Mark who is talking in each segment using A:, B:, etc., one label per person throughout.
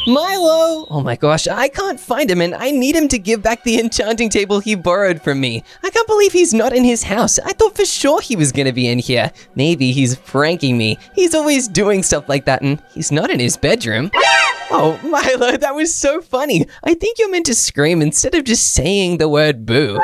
A: Milo! Oh my gosh, I can't find him and I need him to give back the enchanting table he borrowed from me. I can't believe he's not in his house. I thought for sure he was gonna be in here. Maybe he's pranking me. He's always doing stuff like that and he's not in his bedroom. Oh, Milo, that was so funny. I think you're meant to scream instead of just saying the word boo.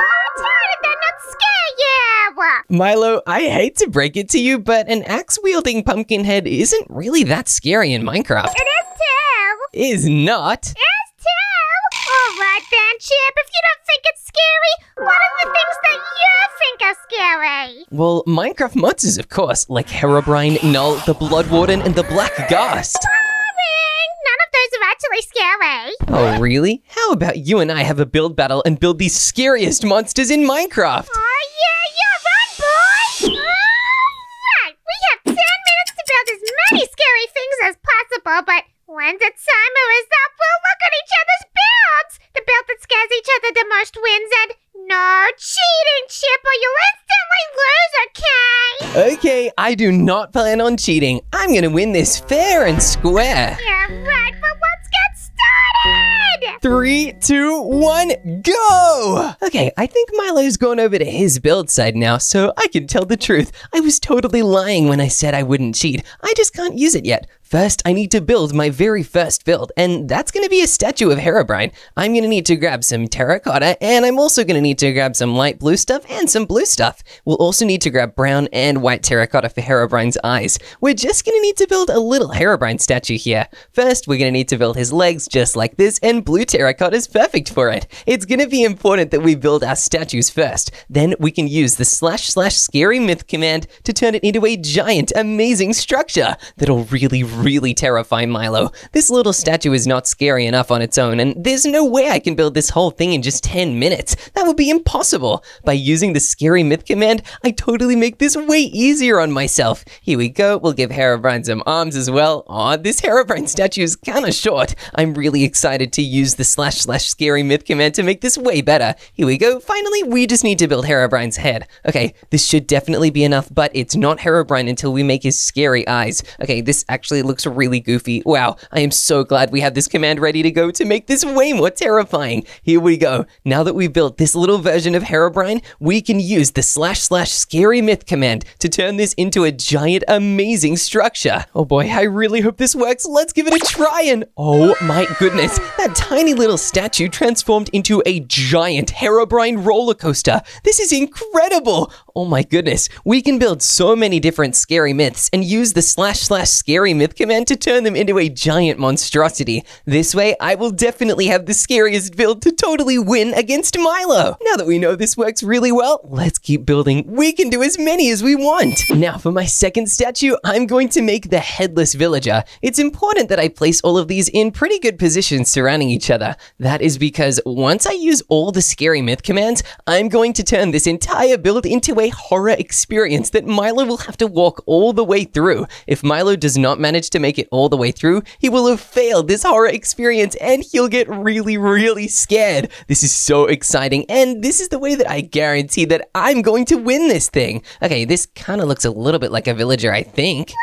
A: Milo, I hate to break it to you, but an axe-wielding pumpkin head isn't really that scary in Minecraft.
B: It is too.
A: Is not.
B: It is too. All right then, Chip, if you don't think it's scary, what are the things that you think are scary?
A: Well, Minecraft monsters, of course, like Herobrine, Null, the Blood Warden, and the Black Ghast.
B: Boring! None of those are actually scary.
A: Oh, really? How about you and I have a build battle and build the scariest monsters in Minecraft?
B: Oh yeah, you're right, boy! Alright, we have 10 minutes to build as many scary things as possible, but when the timer is up, we'll look at each other's builds! The build that scares each other the most wins, and no cheating, Chip, or you'll instantly lose, okay?
A: Okay, I do not plan on cheating. I'm gonna win this fair and square.
B: Yeah, right, but let's get started!
A: 3, 2, 1, go! Okay, I think Milo's gone over to his build side now, so I can tell the truth. I was totally lying when I said I wouldn't cheat. I just can't use it yet. First, I need to build my very first build, and that's going to be a statue of Herobrine. I'm going to need to grab some terracotta, and I'm also going to need to grab some light blue stuff and some blue stuff. We'll also need to grab brown and white terracotta for Herobrine's eyes. We're just going to need to build a little Herobrine statue here. First, we're going to need to build his legs just like this, and blue terracotta is perfect for it. It's going to be important that we build our statues first. Then we can use the / scary myth command to turn it into a giant, amazing structure that'll really terrify Milo. This little statue is not scary enough on its own, and there's no way I can build this whole thing in just 10 minutes. That would be impossible. By using the scary myth command, I totally make this way easier on myself. Here we go. We'll give Herobrine some arms as well. Aw, this Herobrine statue is kind of short. I'm really excited to use the / scary myth command to make this way better. Here we go. Finally, we just need to build Herobrine's head. Okay, this should definitely be enough, but it's not Herobrine until we make his scary eyes. Okay, this actually looks really goofy. Wow, I am so glad we have this command ready to go to make this way more terrifying. Here we go. Now that we've built this little version of Herobrine, we can use the / scary myth command to turn this into a giant, amazing structure. Oh boy, I really hope this works. Let's give it a try and oh my goodness, that tiny little statue transformed into a giant Herobrine roller coaster. This is incredible. Oh my goodness, we can build so many different scary myths and use the / scary myth command to turn them into a giant monstrosity. This way, I will definitely have the scariest build to totally win against Milo. Now that we know this works really well, let's keep building. We can do as many as we want. Now for my second statue, I'm going to make the headless villager. It's important that I place all of these in pretty good positions surrounding each other. That is because once I use all the scary myth commands, I'm going to turn this entire build into a horror experience that Milo will have to walk all the way through. If Milo does not manage to make it all the way through, he will have failed this horror experience and he'll get really scared. This is so exciting, and this is the way that I guarantee that I'm going to win this thing. Okay, this kind of looks a little bit like a villager, I think.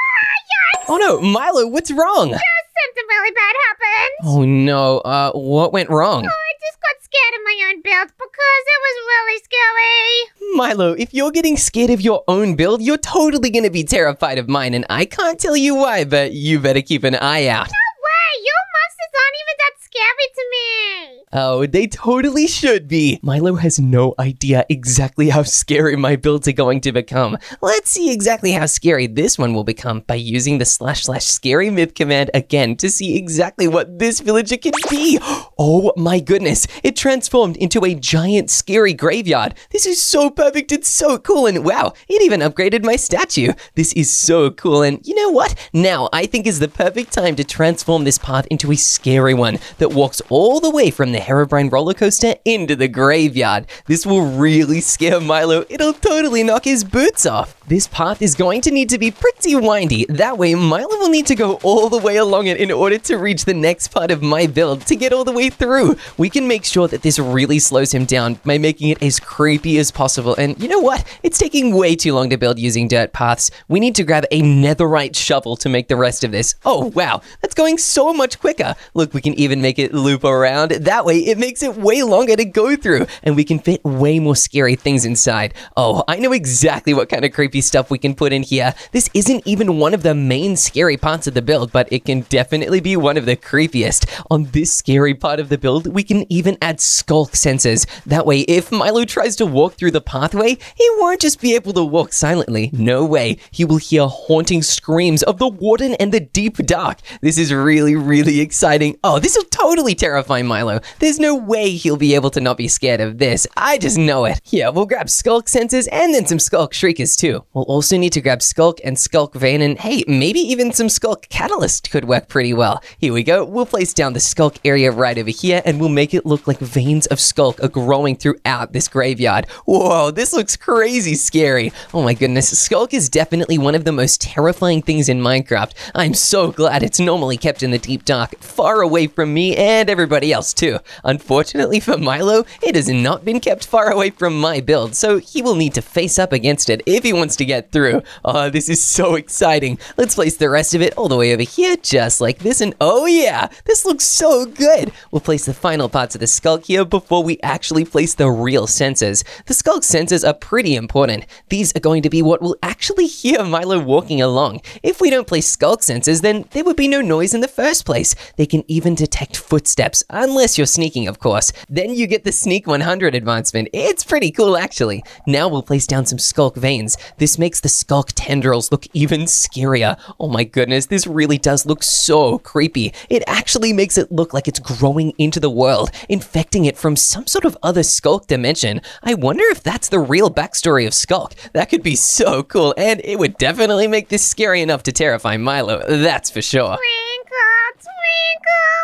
A: Oh no, Milo, what's wrong?
B: Something really bad happened.
A: Oh no, what went wrong?
B: I just got scared of my own build because it was really scary.
A: Milo, if you're getting scared of your own build, you're totally gonna be terrified of mine, and I can't tell you why, but you better keep an eye out.
B: No way, your monsters aren't even that scary to me.
A: Oh, they totally should be. Milo has no idea exactly how scary my builds are going to become. Let's see exactly how scary this one will become by using the / scary myth command again to see exactly what this villager can be. Oh my goodness, it transformed into a giant scary graveyard. This is so perfect, it's so cool, and wow, it even upgraded my statue. This is so cool, and you know what? Now I think is the perfect time to transform this path into a scary one that walks all the way from the Herobrine roller coaster into the graveyard. This will really scare Milo. It'll totally knock his boots off. This path is going to need to be pretty windy. That way, Milo will need to go all the way along it in order to reach the next part of my build to get all the way through. We can make sure that this really slows him down by making it as creepy as possible. And you know what? It's taking way too long to build using dirt paths. We need to grab a netherite shovel to make the rest of this. Oh, wow. That's going so much quicker. Look, we can even make it loop around. That way, it makes it way longer to go through, and we can fit way more scary things inside. Oh, I know exactly what kind of creepy stuff we can put in here. This isn't even one of the main scary parts of the build, but it can definitely be one of the creepiest. On this scary part of the build, we can even add skulk sensors. That way, if Milo tries to walk through the pathway, he won't just be able to walk silently. No way. He will hear haunting screams of the warden and the deep dark. This is really, really exciting. Oh, this will totally terrify Milo. There's no way he'll be able to not be scared of this. I just know it. Yeah, we'll grab skulk sensors and then some skulk shriekers too. We'll also need to grab skulk and skulk vein, and hey, maybe even some skulk catalyst could work pretty well. Here we go. We'll place down the skulk area right over here, and we'll make it look like veins of skulk are growing throughout this graveyard. Whoa, this looks crazy scary. Oh my goodness, skulk is definitely one of the most terrifying things in Minecraft. I'm so glad it's normally kept in the deep dark, far away from me and everybody else too. Unfortunately for Milo, it has not been kept far away from my build, so he will need to face up against it if he wants to get through. Oh, this is so exciting. Let's place the rest of it all the way over here, just like this, and oh yeah, this looks so good. We'll place the final parts of the skulk here before we actually place the real sensors. The skulk sensors are pretty important. These are going to be what will actually hear Milo walking along. If we don't place skulk sensors, then there would be no noise in the first place. They can even detect footsteps, unless you're sneaking, of course. Then you get the Sneak 100 advancement. It's pretty cool, actually. Now we'll place down some skulk veins. This makes the skulk tendrils look even scarier. Oh my goodness, this really does look so creepy. It actually makes it look like it's growing into the world, infecting it from some sort of other skulk dimension. I wonder if that's the real backstory of Skulk. That could be so cool, and it would definitely make this scary enough to terrify Milo, that's for sure.
B: Twinkle, twinkle,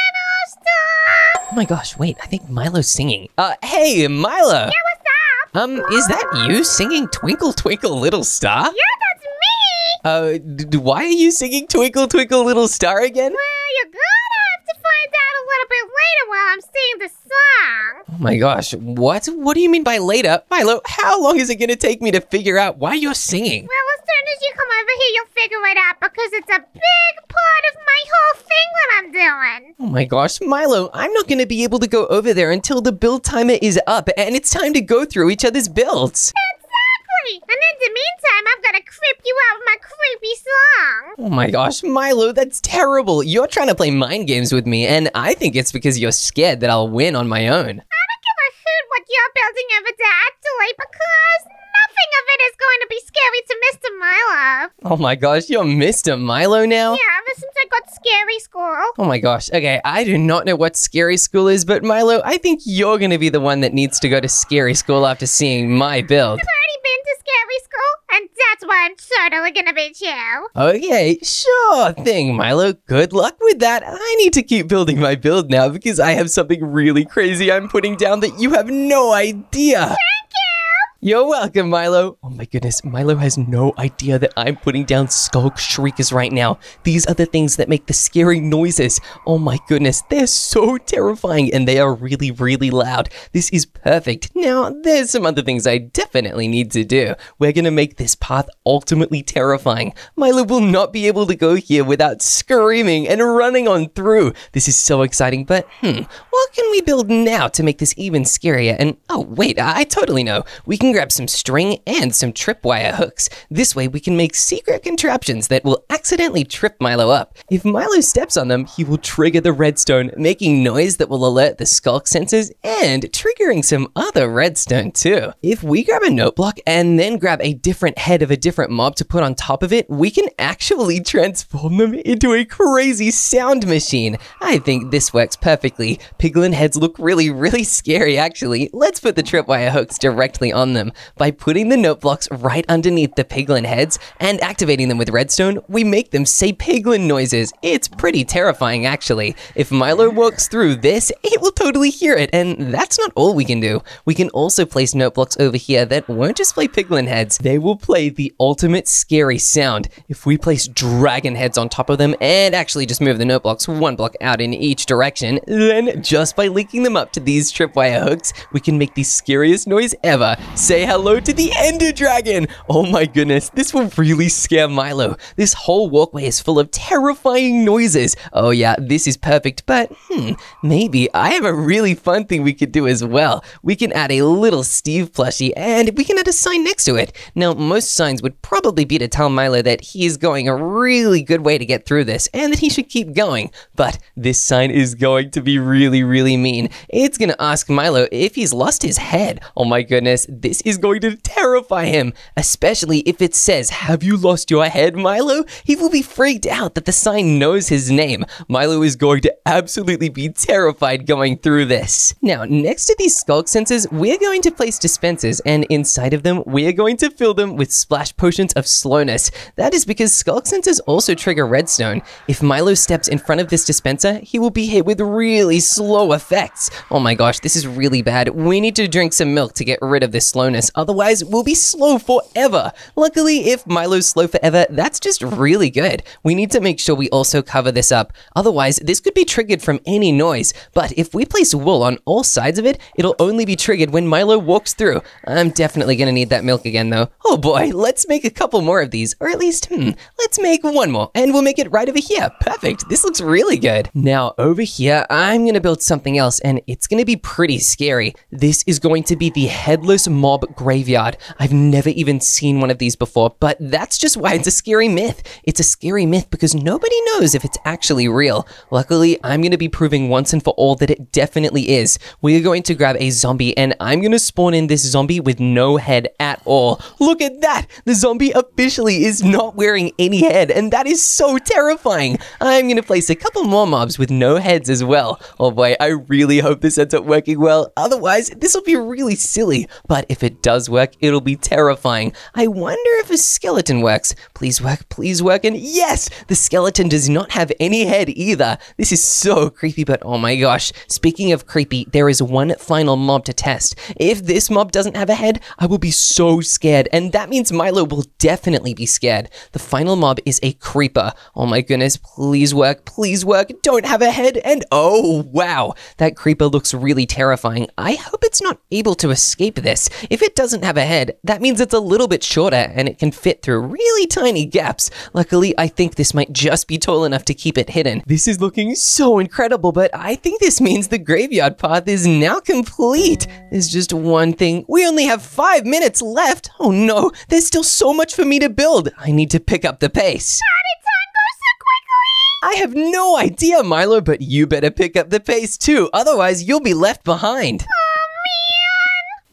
B: little star.
A: Oh my gosh, wait, I think Milo's singing. Hey, Milo!
B: Yeah, what's up?
A: Is that you singing Twinkle Twinkle Little Star?
B: Yeah, that's me.
A: Why are you singing Twinkle Twinkle Little Star again?
B: Well, you're gonna have to find out a little bit later while I'm singing the song.
A: Oh my gosh, what? What do you mean by later? Milo, how long is it gonna take me to figure out why you're singing?
B: Well, as soon as you come over here, you'll figure it out because it's a big part of my whole thing that I'm doing.
A: Oh my gosh, Milo, I'm not gonna be able to go over there until the build timer is up and it's time to go through each other's builds.
B: Exactly. And in the meantime, I'm gonna creep you out with my creepy song.
A: Oh my gosh, Milo, that's terrible. You're trying to play mind games with me, and I think it's because you're scared that I'll win on my own.
B: I don't give a hoot what you're building over there, actually, because nothing of it is going to be scary to Mr. Milo.
A: Oh my gosh, you're Mr. Milo now?
B: Yeah, ever since I got scary school.
A: Oh my gosh, okay, I do not know what scary school is, but Milo, I think you're gonna be the one that needs to go to scary school after seeing my build.
B: I've already been to scary school, and that's why I'm totally gonna beat you.
A: Okay, sure thing, Milo. Good luck with that. I need to keep building my build now because I have something really crazy I'm putting down that you have no idea.
B: Thank you.
A: You're welcome, Milo. Oh my goodness, Milo has no idea that I'm putting down skulk shriekers right now. These are the things that make the scary noises. Oh my goodness, they're so terrifying and they are really, really loud. This is perfect. Now, there's some other things I definitely need to do. We're gonna make this path ultimately terrifying. Milo will not be able to go here without screaming and running on through. This is so exciting, but what can we build now to make this even scarier? And oh wait, I totally know. We can grab some string and some tripwire hooks. This way we can make secret contraptions that will accidentally trip Milo up. If Milo steps on them, he will trigger the redstone, making noise that will alert the skulk sensors and triggering some other redstone too. If we grab a note block and then grab a different head of a different mob to put on top of it, we can actually transform them into a crazy sound machine. I think this works perfectly. Piglin heads look really, really scary actually. Let's put the tripwire hooks directly on them. them. By putting the note blocks right underneath the piglin heads and activating them with redstone, we make them say piglin noises. It's pretty terrifying, actually. If Milo walks through this, it will totally hear it, and that's not all we can do. We can also place note blocks over here that won't just play piglin heads. They will play the ultimate scary sound. If we place dragon heads on top of them and actually just move the note blocks one block out in each direction, then just by linking them up to these tripwire hooks, we can make the scariest noise ever. Say hello to the Ender Dragon! Oh my goodness, this will really scare Milo. This whole walkway is full of terrifying noises. Oh yeah, this is perfect, but maybe I have a really fun thing we could do as well. We can add a little Steve plushie and we can add a sign next to it. Now, most signs would probably be to tell Milo that he is going a really good way to get through this and that he should keep going. But this sign is going to be really, really mean. It's going to ask Milo if he's lost his head. Oh my goodness, this is going to terrify him, especially if it says, "Have you lost your head, Milo?" He will be freaked out that the sign knows his name. Milo is going to absolutely be terrified going through this. Now, next to these skulk sensors, we're going to place dispensers, and inside of them, we're going to fill them with splash potions of slowness. That is because skulk sensors also trigger redstone. If Milo steps in front of this dispenser, he will be hit with really slow effects. Oh my gosh, this is really bad. We need to drink some milk to get rid of this slowness, otherwise we'll be slow forever. Luckily, if Milo's slow forever, that's just really good. We need to make sure we also cover this up. Otherwise, this could be triggered from any noise. But if we place wool on all sides of it, it'll only be triggered when Milo walks through. I'm definitely gonna need that milk again though. Oh boy, let's make a couple more of these, or at least, let's make one more, and we'll make it right over here. Perfect, this looks really good. Now, over here, I'm gonna build something else, and it's gonna be pretty scary. This is going to be the Headless Mob Graveyard. I've never even seen one of these before, but that's just why it's a scary myth. It's a scary myth because nobody knows if it's actually real. Luckily, I'm gonna be proving once and for all that it definitely is. We are going to grab a zombie, and I'm gonna spawn in this zombie with no head at all. Look at that! The zombie officially is not wearing any head, and that is so terrifying. I'm gonna place a couple more mobs with no heads as well. Oh boy, I really hope this ends up working well. Otherwise, this will be really silly. But if it does work, it'll be terrifying. I wonder if a skeleton works. Please work, and yes! The skeleton does not have any head either. This is so creepy, but oh my gosh. Speaking of creepy, there is one final mob to test. If this mob doesn't have a head, I will be so scared, and that means Milo will definitely be scared. The final mob is a creeper. Oh my goodness, please work, don't have a head, and oh wow, that creeper looks really terrifying. I hope it's not able to escape this. If it doesn't have a head, that means it's a little bit shorter and it can fit through really tiny gaps. Luckily, I think this might just be tall enough to keep it hidden. This is looking so incredible, but I think this means the graveyard path is now complete. There's just one thing. We only have 5 minutes left. Oh no, there's still so much for me to build. I need to pick up the pace. I have no idea, Milo, but you better pick up the pace too, otherwise you'll be left behind.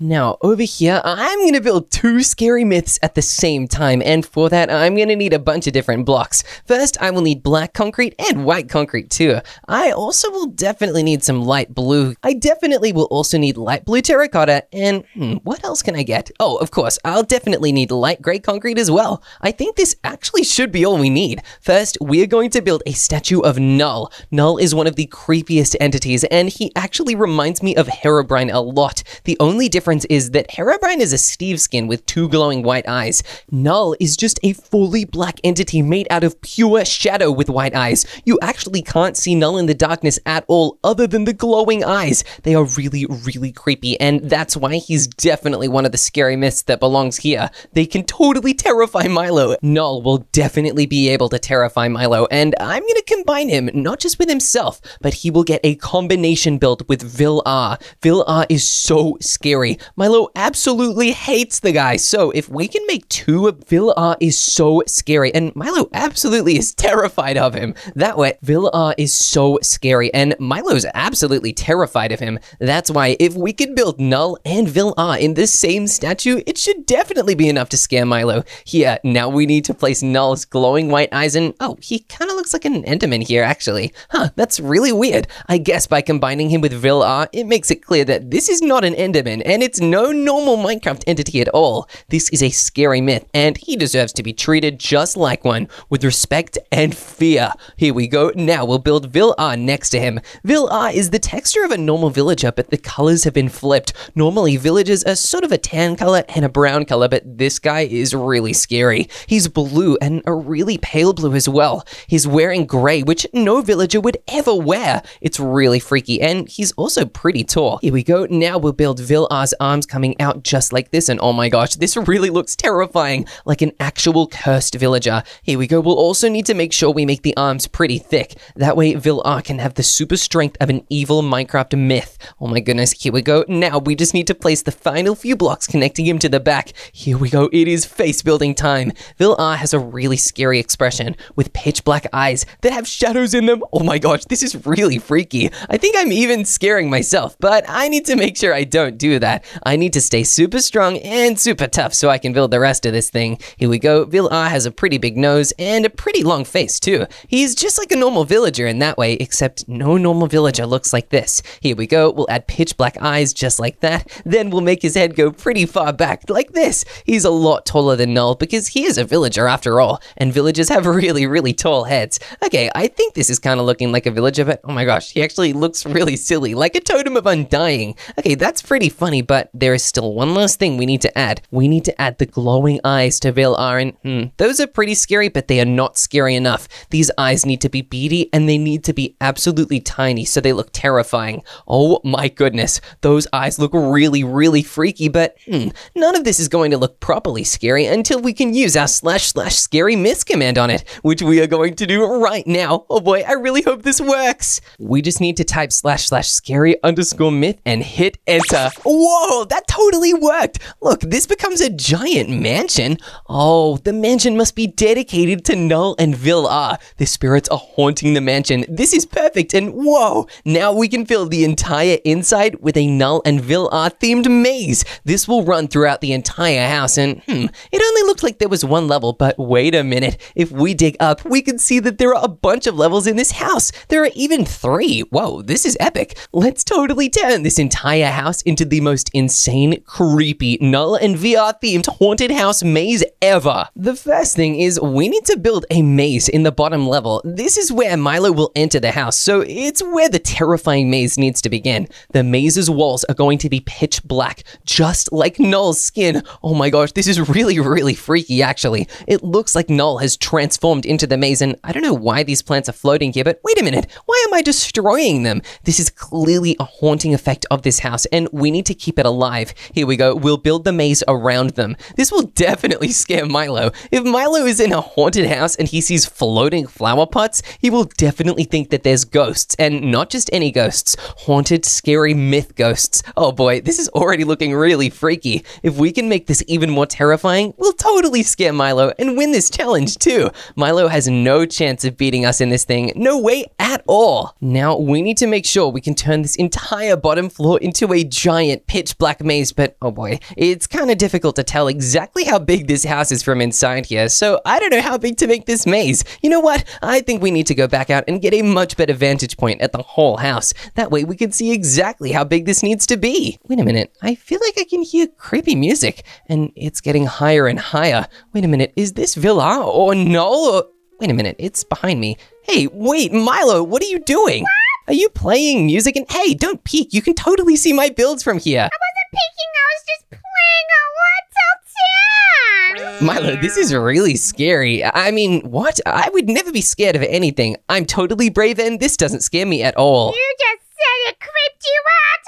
A: Now, over here, I'm gonna build 2 scary myths at the same time, and for that, I'm gonna need a bunch of different blocks. First, I will need black concrete and white concrete too. I also will definitely need some light blue. I definitely will also need light blue terracotta, and what else can I get? Oh, of course, I'll definitely need light gray concrete as well. I think this actually should be all we need. First, we are going to build a statue of Null. Null is one of the creepiest entities, and he actually reminds me of Herobrine a lot. The only difference is that Herobrine is a Steve skin with 2 glowing white eyes. Null is just a fully black entity made out of pure shadow with white eyes. You actually can't see Null in the darkness at all other than the glowing eyes. They are really, really creepy, and that's why he's definitely one of the scary myths that belongs here. They can totally terrify Milo. Null will definitely be able to terrify Milo, and I'm gonna combine him not just with himself, but he will get a combination build with Vil-R. Vil-R is so scary. Milo absolutely hates the guy, so if we can make 2, Vil-R is so scary, and Milo absolutely is terrified of him. That way, Vil-R is so scary, and Milo's absolutely terrified of him. That's why if we could build Null and Vil-R in the same statue, it should definitely be enough to scare Milo. Here, now we need to place Null's glowing white eyes, and oh, he kind of looks like an Enderman here, actually. Huh, that's really weird. I guess by combining him with Vil-R, it makes it clear that this is not an Enderman, and It's no normal Minecraft entity at all. This is a scary myth, and he deserves to be treated just like one, with respect and fear. Here we go. Now we'll build Vil-R next to him. Vil-R is the texture of a normal villager, but the colors have been flipped. Normally, villagers are sort of a tan color and a brown color, but this guy is really scary. He's blue and a really pale blue as well. He's wearing gray, which no villager would ever wear. It's really freaky, and he's also pretty tall. Here we go. Now we'll build Vil-R's arms coming out just like this, and oh my gosh, this really looks terrifying, like an actual cursed villager. Here we go. We'll also need to make sure we make the arms pretty thick. That way, Vil-R can have the super strength of an evil Minecraft myth. Oh my goodness, here we go. Now we just need to place the final few blocks connecting him to the back. Here we go. It is face building time. Vil-R has a really scary expression with pitch black eyes that have shadows in them. Oh my gosh, this is really freaky. I think I'm even scaring myself, but I need to make sure I don't do that. I need to stay super strong and super tough so I can build the rest of this thing. Here we go. Vil-R has a pretty big nose and a pretty long face too. He's just like a normal villager in that way, except no normal villager looks like this. Here we go. We'll add pitch black eyes just like that. Then we'll make his head go pretty far back like this. He's a lot taller than Null because he is a villager after all, and villagers have really tall heads. Okay, I think this is kind of looking like a villager, but oh my gosh, he actually looks really silly, like a totem of undying. Okay, that's pretty funny, but there is still one last thing we need to add. We need to add the glowing eyes to Vil-R, and those are pretty scary, but they are not scary enough. These eyes need to be beady, and they need to be absolutely tiny, so they look terrifying. Oh my goodness, those eyes look really freaky, but none of this is going to look properly scary until we can use our //scary myths command on it, which we are going to do right now. Oh boy, I really hope this works. We just need to type //scary_myth and hit enter. Whoa, that totally worked. Look, this becomes a giant mansion. Oh, the mansion must be dedicated to Null and Vil-R. The spirits are haunting the mansion. This is perfect, and whoa, now we can fill the entire inside with a Null and Vil-R themed maze. This will run throughout the entire house, and it only looked like there was one level, but wait a minute. If we dig up, we can see that there are a bunch of levels in this house. There are even 3. Whoa, this is epic. Let's totally turn this entire house into the most insane, creepy, Null and VR themed haunted house maze ever. The first thing is we need to build a maze in the bottom level. This is where Milo will enter the house, so it's where the terrifying maze needs to begin. The maze's walls are going to be pitch black, just like Null's skin. Oh my gosh, this is really freaky actually. It looks like Null has transformed into the maze, and I don't know why these plants are floating here, but wait a minute, why am I destroying them? This is clearly a haunting effect of this house, and we need to keep it alive. Here we go, we'll build the maze around them. This will definitely scare Milo. If Milo is in a haunted house and he sees floating flower pots, he will definitely think that there's ghosts, and not just any ghosts, haunted, scary myth ghosts. Oh boy, this is already looking really freaky. If we can make this even more terrifying, we'll totally scare Milo and win this challenge too. Milo has no chance of beating us in this thing, no way at all. Now we need to make sure we can turn this entire bottom floor into a giant pitch black maze, but oh boy, it's kind of difficult to tell exactly how big this house is from inside here, so I don't know how big to make this maze. You know what? I think we need to go back out and get a much better vantage point at the whole house. That way we can see exactly how big this needs to be. Wait a minute, I feel like I can hear creepy music, and it's getting higher and higher. Wait a minute, is this Vil-R or Null? Or wait a minute, it's behind me. Hey, wait, Milo, what are you doing? Are you playing music? And hey, don't peek, you can totally see my builds from here.
B: I wasn't peeking, I was just playing a little tune.
A: Milo, this is really scary. I mean, what? I would never be scared of anything. I'm totally brave and this doesn't scare me at all.
B: You just said it creeped you out.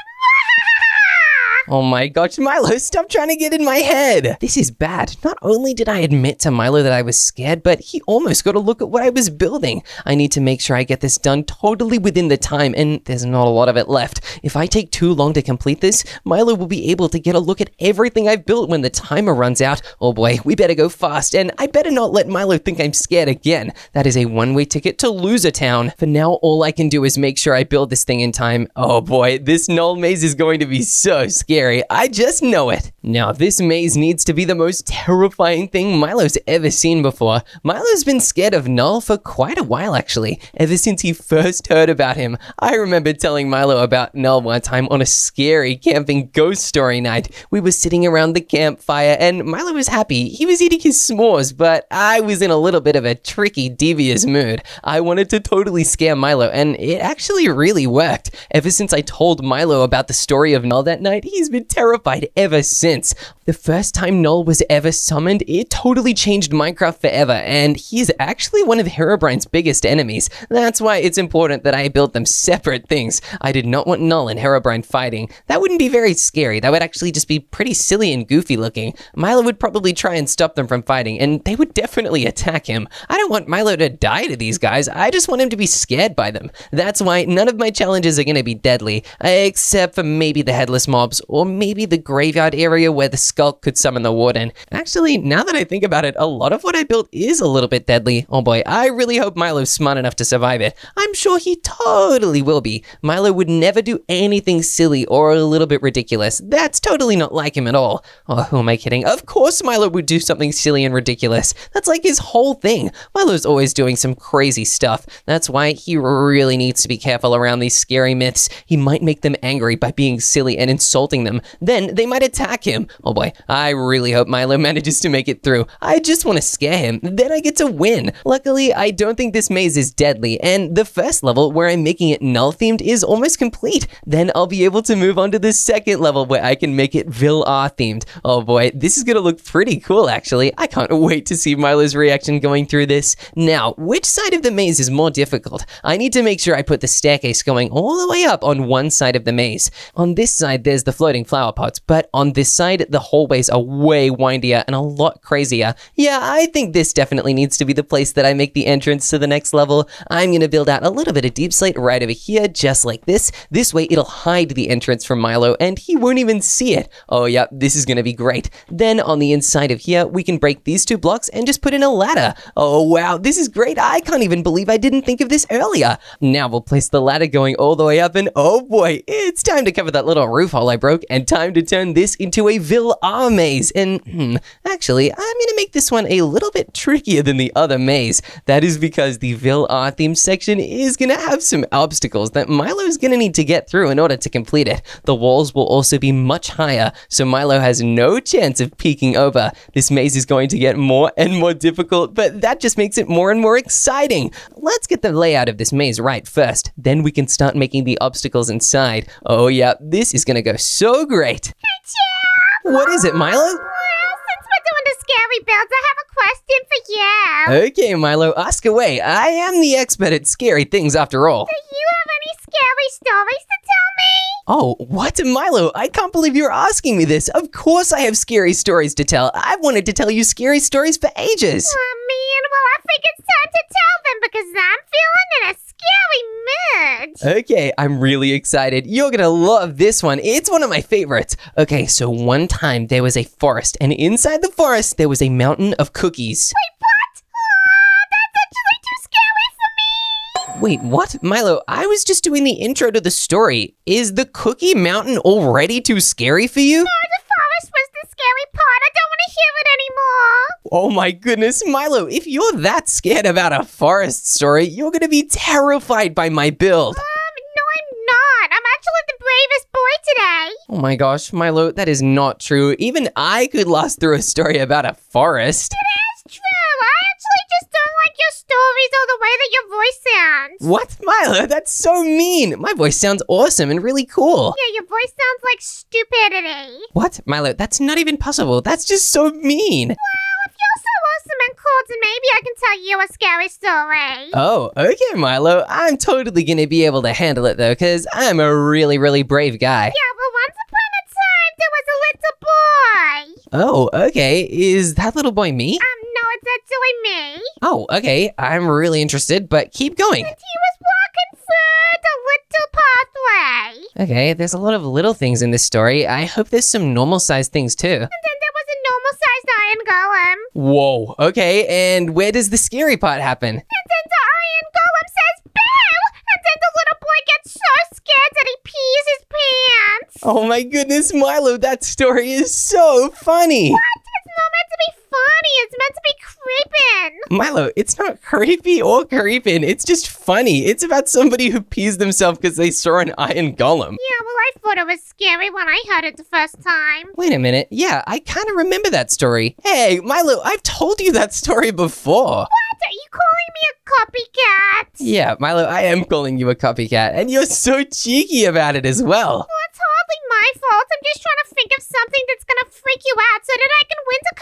A: Oh my gosh, Milo, stop trying to get in my head. This is bad. Not only did I admit to Milo that I was scared, but he almost got a look at what I was building. I need to make sure I get this done totally within the time, and there's not a lot of it left. If I take too long to complete this, Milo will be able to get a look at everything I've built when the timer runs out. Oh boy, we better go fast, and I better not let Milo think I'm scared again. That is a one-way ticket to Loser Town. For now, all I can do is make sure I build this thing in time. Oh boy, this Null maze is going to be so scary. scary. I just know it. Now, this maze needs to be the most terrifying thing Milo's ever seen before. Milo's been scared of Null for quite a while, actually, ever since he first heard about him. I remember telling Milo about Null one time on a scary camping ghost story night. We were sitting around the campfire and Milo was happy. He was eating his s'mores, but I was in a little bit of a tricky, devious mood. I wanted to totally scare Milo, and it actually really worked. Ever since I told Milo about the story of Null that night, he's been terrified ever since. The first time Null was ever summoned, it totally changed Minecraft forever, and he's actually one of Herobrine's biggest enemies. That's why it's important that I build them separate things. I did not want Null and Herobrine fighting. That wouldn't be very scary. That would actually just be pretty silly and goofy looking. Milo would probably try and stop them from fighting, and they would definitely attack him. I don't want Milo to die to these guys. I just want him to be scared by them. That's why none of my challenges are going to be deadly, except for maybe the headless mobs, or maybe the graveyard area where the Skulk could summon the Warden. Actually, now that I think about it, a lot of what I built is a little bit deadly. Oh boy, I really hope Milo's smart enough to survive it. I'm sure he totally will be. Milo would never do anything silly or a little bit ridiculous. That's totally not like him at all. Oh, who am I kidding? Of course Milo would do something silly and ridiculous. That's like his whole thing. Milo's always doing some crazy stuff. That's why he really needs to be careful around these scary myths. He might make them angry by being silly and insulting them. Then they might attack him. Oh boy, I really hope Milo manages to make it through. I just want to scare him. Then I get to win. Luckily, I don't think this maze is deadly, and the first level where I'm making it Null themed is almost complete. Then I'll be able to move on to the second level where I can make it Vil-R themed. Oh boy, this is gonna look pretty cool actually. I can't wait to see Milo's reaction going through this. Now, which side of the maze is more difficult? I need to make sure I put the staircase going all the way up on one side of the maze. On this side, there's the floating flower pots, but on this side, the hallways are way windier and a lot crazier. Yeah, I think this definitely needs to be the place that I make the entrance to the next level. I'm gonna build out a little bit of deep slate right over here, just like this. This way, it'll hide the entrance from Milo, and he won't even see it. Oh yeah, this is gonna be great. Then on the inside of here, we can break these two blocks and just put in a ladder. Oh wow, this is great. I can't even believe I didn't think of this earlier. Now we'll place the ladder going all the way up, and oh boy, it's time to cover that little roof hole I broke, and time to turn this into a Vil-R maze. And actually, I'm gonna make this one a little bit trickier than the other maze. That is because the Vil-R theme section is gonna have some obstacles that Milo's gonna need to get through in order to complete it. The walls will also be much higher, so Milo has no chance of peeking over. This maze is going to get more and more difficult, but that just makes it more and more exciting. Let's get the layout of this maze right first. Then we can start making the obstacles inside. Oh yeah, this is gonna go so great.
B: Hey, Chip!
A: What is it, Milo?
B: Well, since we're doing the scary builds, I have a question for you.
A: Okay, Milo, ask away. I am the expert at scary things after all.
B: Do you have any scary stories to tell me?
A: Oh, what? Milo, I can't believe you're asking me this. Of course I have scary stories to tell. I've wanted to tell you scary stories for ages.
B: Oh, man, well, I think it's time to tell them because I'm feeling in a scary mood.
A: Okay, I'm really excited. You're gonna love this one. It's one of my favorites. Okay, so one time there was a forest, and inside the forest there was a mountain of cookies.
B: Wait, what? Oh, that's actually too scary for me.
A: Wait, what? Milo, I was just doing the intro to the story. Is the Cookie Mountain already too scary for you?
B: No, the forest was the scary part. I don't want to hear it anymore.
A: Oh my goodness, Milo, if you're that scared about a forest story, you're gonna be terrified by my build.
B: No, I'm not. I'm actually the bravest boy today.
A: Oh my gosh, Milo, that is not true. Even I could last through a story about a forest.
B: It is true. I actually just don't like your stories or the way that your voice sounds.
A: What? Milo, that's so mean. My voice sounds awesome and really cool.
B: Yeah, your voice sounds like stupidity.
A: What? Milo, that's not even possible. That's just so mean.
B: Well, if you're so awesome and cool, then maybe I can tell you a scary story.
A: Oh, okay, Milo. I'm totally gonna be able to handle it, though, because I'm a really, really brave guy.
B: Yeah, but once upon a time, there was a little boy.
A: Oh, okay. Is that little boy me?
B: No, it's actually me.
A: Oh, okay. I'm really interested, but keep going.
B: And he was walking through the little pathway.
A: Okay, there's a lot of little things in this story. I hope there's some normal-sized things, too.
B: And then there was a normal-sized iron golem.
A: Whoa, okay. And where does the scary part happen?
B: And then the iron golem says, "Boo!" And then the little boy gets so scared that he pees his pants.
A: Oh my goodness, Milo, that story is so funny.
B: It's not meant to be funny. It's meant to be creeping.
A: Milo, it's not creepy or creeping. It's just funny. It's about somebody who pees themselves because they saw an iron golem.
B: Yeah, well, I thought it was scary when I heard it the first time.
A: Wait a minute. Yeah, I kind of remember that story. Hey, Milo, I've told you that story before.
B: What? Are you calling me a copycat?
A: Yeah, Milo, I am calling you a copycat, and you're so cheeky about it as well.
B: Well, it's hardly my fault. I'm just trying to think of something that's gonna freak you out so that I can win the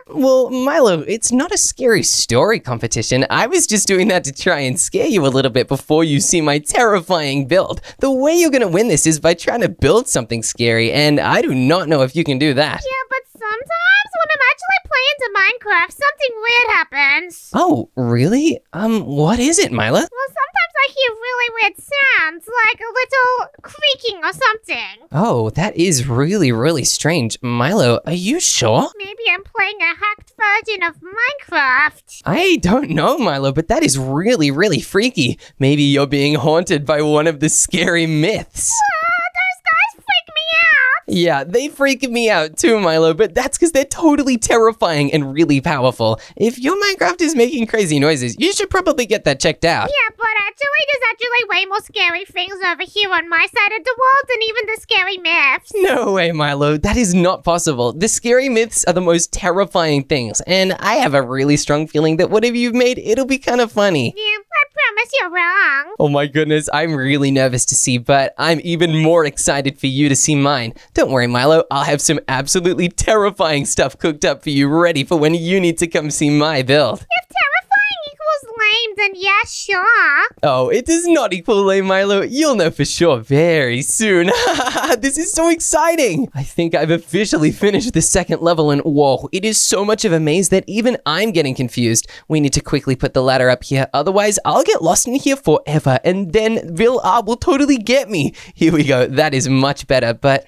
B: competition.
A: Well, Milo, it's not a scary story competition. I was just doing that to try and scare you a little bit before you see my terrifying build. The way you're gonna win this is by trying to build something scary, and I do not know if you can do that.
B: Yeah, but sometimes when I'm actually playing to Minecraft, something weird happens.
A: Oh, really? What is it, Milo?
B: Well, sometimes I hear really weird sounds, like a little creaking or something.
A: Oh, that is really, really strange. Milo, are you sure?
B: Maybe I'm playing a hacked version of Minecraft.
A: I don't know, Milo, but that is really, really freaky. Maybe you're being haunted by one of the scary myths.
B: Those guys freak me out.
A: Yeah, they freak me out too, Milo, but that's because they're totally terrifying and really powerful. If your Minecraft is making crazy noises, you should probably get that checked out.
B: Yeah, but there's actually way more scary things over here on my side of the world than even the scary myths.
A: No way, Milo. That is not possible. The scary myths are the most terrifying things, and I have a really strong feeling that whatever you've made, it'll be kind of funny.
B: Yeah, I promise you're wrong.
A: Oh my goodness, I'm really nervous to see, but I'm even more excited for you to see mine. Don't worry, Milo. I'll have some absolutely terrifying stuff cooked up for you ready for when you need to come see my build.
B: If terrifying equals lame, then yeah, sure.
A: Oh, it does not equal lame, Milo. You'll know for sure very soon. This is so exciting. I think I've officially finished the second level, and whoa, it is so much of a maze that even I'm getting confused. We need to quickly put the ladder up here, otherwise I'll get lost in here forever, and then Bill will totally get me. Here we go. That is much better, but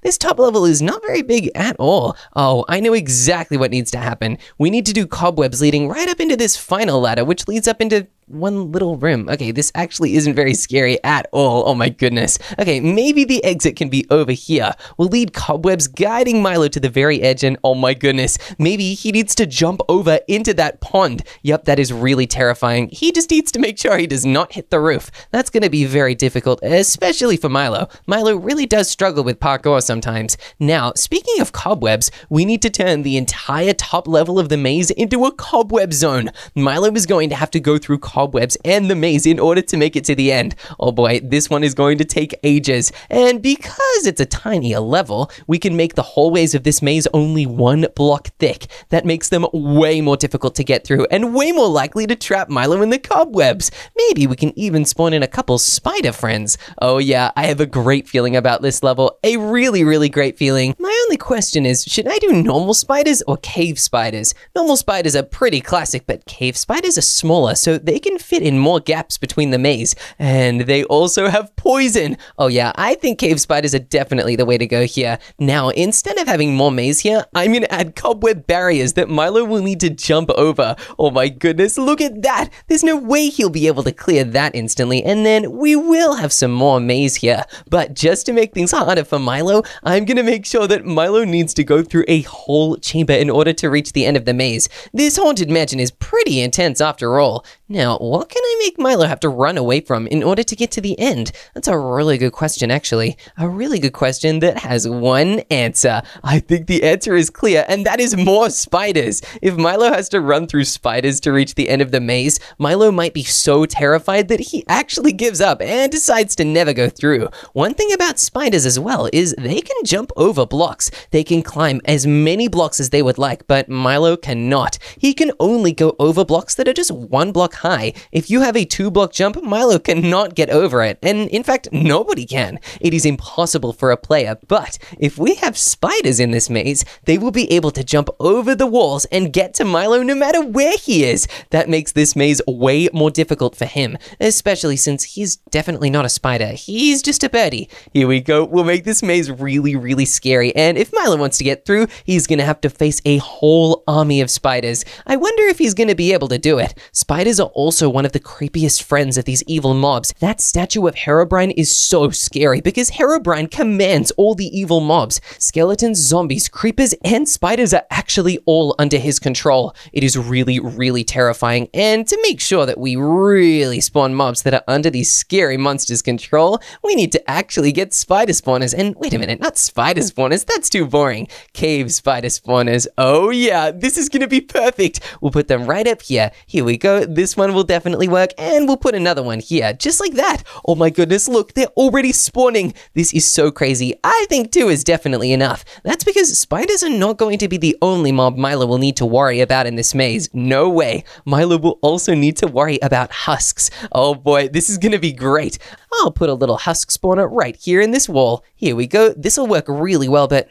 A: this top level is not very big at all. Oh, I know exactly what needs to happen. We need to do cobwebs leading right up into this final ladder, which leads up into one little room. Okay, this actually isn't very scary at all. Oh my goodness. Okay, maybe the exit can be over here. We'll lead cobwebs guiding Milo to the very edge, and oh my goodness, maybe he needs to jump over into that pond. Yep, that is really terrifying. He just needs to make sure he does not hit the roof. That's going to be very difficult, especially for Milo. Milo really does struggle with parkour sometimes. Now, speaking of cobwebs, we need to turn the entire top level of the maze into a cobweb zone. Milo is going to have to go through cobwebs and the maze in order to make it to the end. Oh boy, this one is going to take ages. And because it's a tinier level, we can make the hallways of this maze only 1 block thick. That makes them way more difficult to get through and way more likely to trap Milo in the cobwebs. Maybe we can even spawn in a couple spider friends. Oh yeah, I have a great feeling about this level. A really, really great feeling. My only question is, should I do normal spiders or cave spiders? Normal spiders are pretty classic, but cave spiders are smaller, so they can fit in more gaps between the maze. And they also have poison. Oh yeah, I think cave spiders are definitely the way to go here. Now, instead of having more maze here, I'm gonna add cobweb barriers that Milo will need to jump over. Oh my goodness, look at that! There's no way he'll be able to clear that instantly, and then we will have some more maze here. But just to make things harder for Milo, I'm gonna make sure that Milo needs to go through a whole chamber in order to reach the end of the maze. This haunted mansion is pretty intense after all. Now, what can I make Milo have to run away from in order to get to the end? That's a really good question, actually. A really good question that has one answer. I think the answer is clear, and that is more spiders. If Milo has to run through spiders to reach the end of the maze, Milo might be so terrified that he actually gives up and decides to never go through. One thing about spiders as well is they can jump over blocks. They can climb as many blocks as they would like, but Milo cannot. He can only go over blocks that are just 1 block high. If you have a 2-block jump, Milo cannot get over it, and in fact, nobody can. It is impossible for a player, but if we have spiders in this maze, they will be able to jump over the walls and get to Milo no matter where he is. That makes this maze way more difficult for him, especially since he's definitely not a spider. He's just a birdie. Here we go. We'll make this maze really, really scary, and if Milo wants to get through, he's gonna have to face a whole army of spiders. I wonder if he's gonna be able to do it. Spiders are also one of the creepiest friends of these evil mobs. That statue of Herobrine Herobrine is so scary because Herobrine commands all the evil mobs. Skeletons, zombies, creepers, and spiders are actually all under his control. It is really, really terrifying. And to make sure that we really spawn mobs that are under these scary monsters' control, we need to actually get spider spawners. And wait a minute, not spider spawners, that's too boring. Cave spider spawners. Oh yeah, this is gonna be perfect. We'll put them right up here. Here we go. This one will definitely work. And we'll put another one here, just like that. Oh my goodness, look, they're already spawning. This is so crazy. I think 2 is definitely enough. That's because spiders are not going to be the only mob Milo will need to worry about in this maze. No way. Milo will also need to worry about husks. Oh boy, this is gonna be great. I'll put a little husk spawner right here in this wall. Here we go. This will work really well, but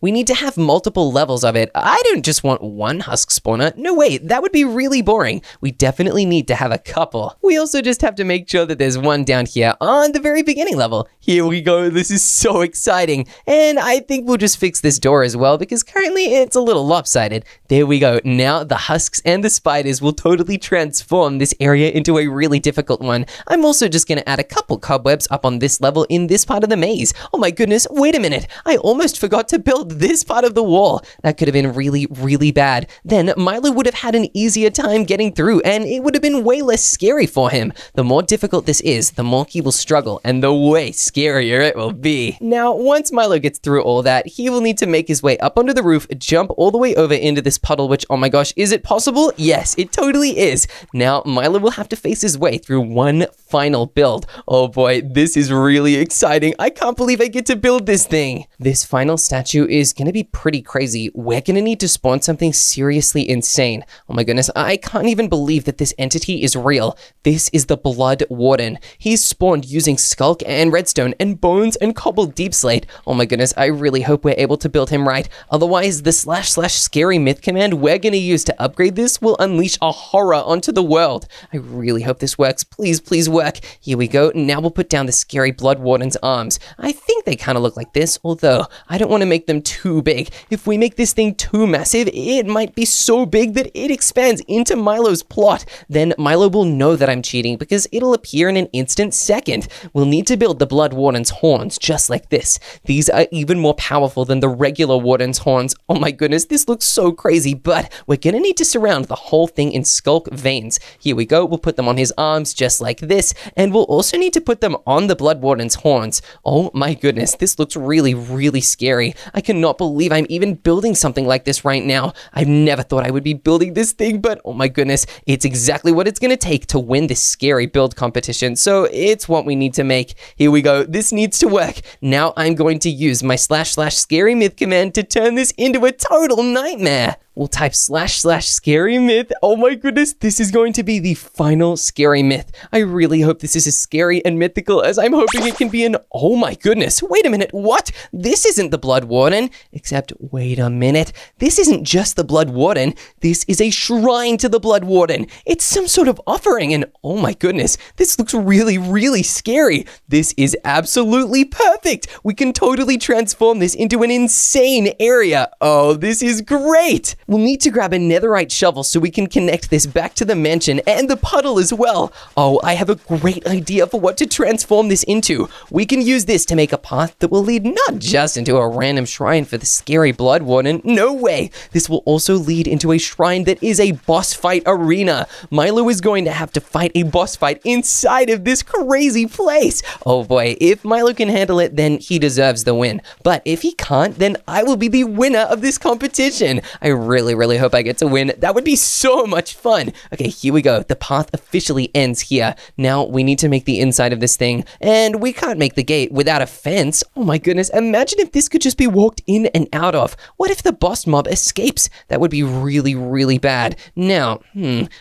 A: we need to have multiple levels of it. I don't just want one husk spawner. No way, that would be really boring. We definitely need to have a couple. We also just have to make sure that there's one down here on the very beginning level. Here we go. This is so exciting. And I think we'll just fix this door as well because currently it's a little lopsided. There we go. Now the husks and the spiders will totally transform this area into a really difficult one. I'm also just going to add a couple cobwebs up on this level in this part of the maze. Oh my goodness, wait a minute. I almost forgot to build this part of the wall. That could have been really, really bad. Then Milo would have had an easier time getting through and it would have been way less scary for him. The more difficult this is, the more he will struggle and the way scarier it will be. Now, once Milo gets through all that, he will need to make his way up onto the roof, jump all the way over into this puddle, which, oh my gosh, is it possible? Yes, it totally is. Now, Milo will have to face his way through one final build. Oh boy, this is really exciting. I can't believe I get to build this thing. This final statue is gonna be pretty crazy. We're gonna need to spawn something seriously insane. Oh my goodness, I can't even believe that this entity is real. This is the Blood Warden. He's spawned using Skulk and Redstone and Bones and Cobbled Deep Slate. Oh my goodness, I really hope we're able to build him right. Otherwise, the / scary myth command we're gonna use to upgrade this will unleash a horror onto the world. I really hope this works. Please, please work. Here we go. Now we'll put down the scary Blood Warden's arms. I think they kind of look like this, although I don't want to make them too big. If we make this thing too massive, it might be so big that it expands into Milo's plot. Then Milo will know that I'm cheating because it'll appear in an instant second. We'll need to build the Blood Warden's horns just like this. These are even more powerful than the regular Warden's horns. Oh my goodness, this looks so crazy, but we're gonna need to surround the whole thing in Skulk veins. Here we go. We'll put them on his arms just like this, and we'll also need to put them on the Blood Warden's horns. Oh my goodness, this looks really, really scary. I cannot believe I'm even building something like this right now. I've never thought I would be building this thing, but oh my goodness, it's exactly what it's gonna take to win this scary build competition, so it's what we need to make. Here we go. This needs to work. Now I'm going to use my / scary myth command to turn this into a total nightmare. We'll type / scary myth. Oh my goodness, this is going to be the final scary myth. I really hope this is as scary and mythical as I'm hoping it can be an... Oh my goodness, wait a minute, what? This isn't the Blood Warden. Except, wait a minute, this isn't just the Blood Warden. This is a shrine to the Blood Warden. It's some sort of offering and oh my goodness, this looks really, really scary. This is absolutely perfect. We can totally transform this into an insane area. Oh, this is great. We'll need to grab a netherite shovel so we can connect this back to the mansion and the puddle as well. Oh, I have a great idea for what to transform this into. We can use this to make a path that will lead not just into a random shrine for the scary Blood Warden. No way. This will also lead into a shrine that is a boss fight arena. Milo is going to have to fight a boss fight inside of this crazy place. Oh boy, if Milo can handle it, then he deserves the win. But if he can't, then I will be the winner of this competition. I really hope I get to win. That would be so much fun. Okay, here we go. The path officially ends here. Now we need to make the inside of this thing, and we can't make the gate without a fence. Oh my goodness, imagine if this could just be walked in and out of. What if the boss mob escapes? That would be really, really bad. Now,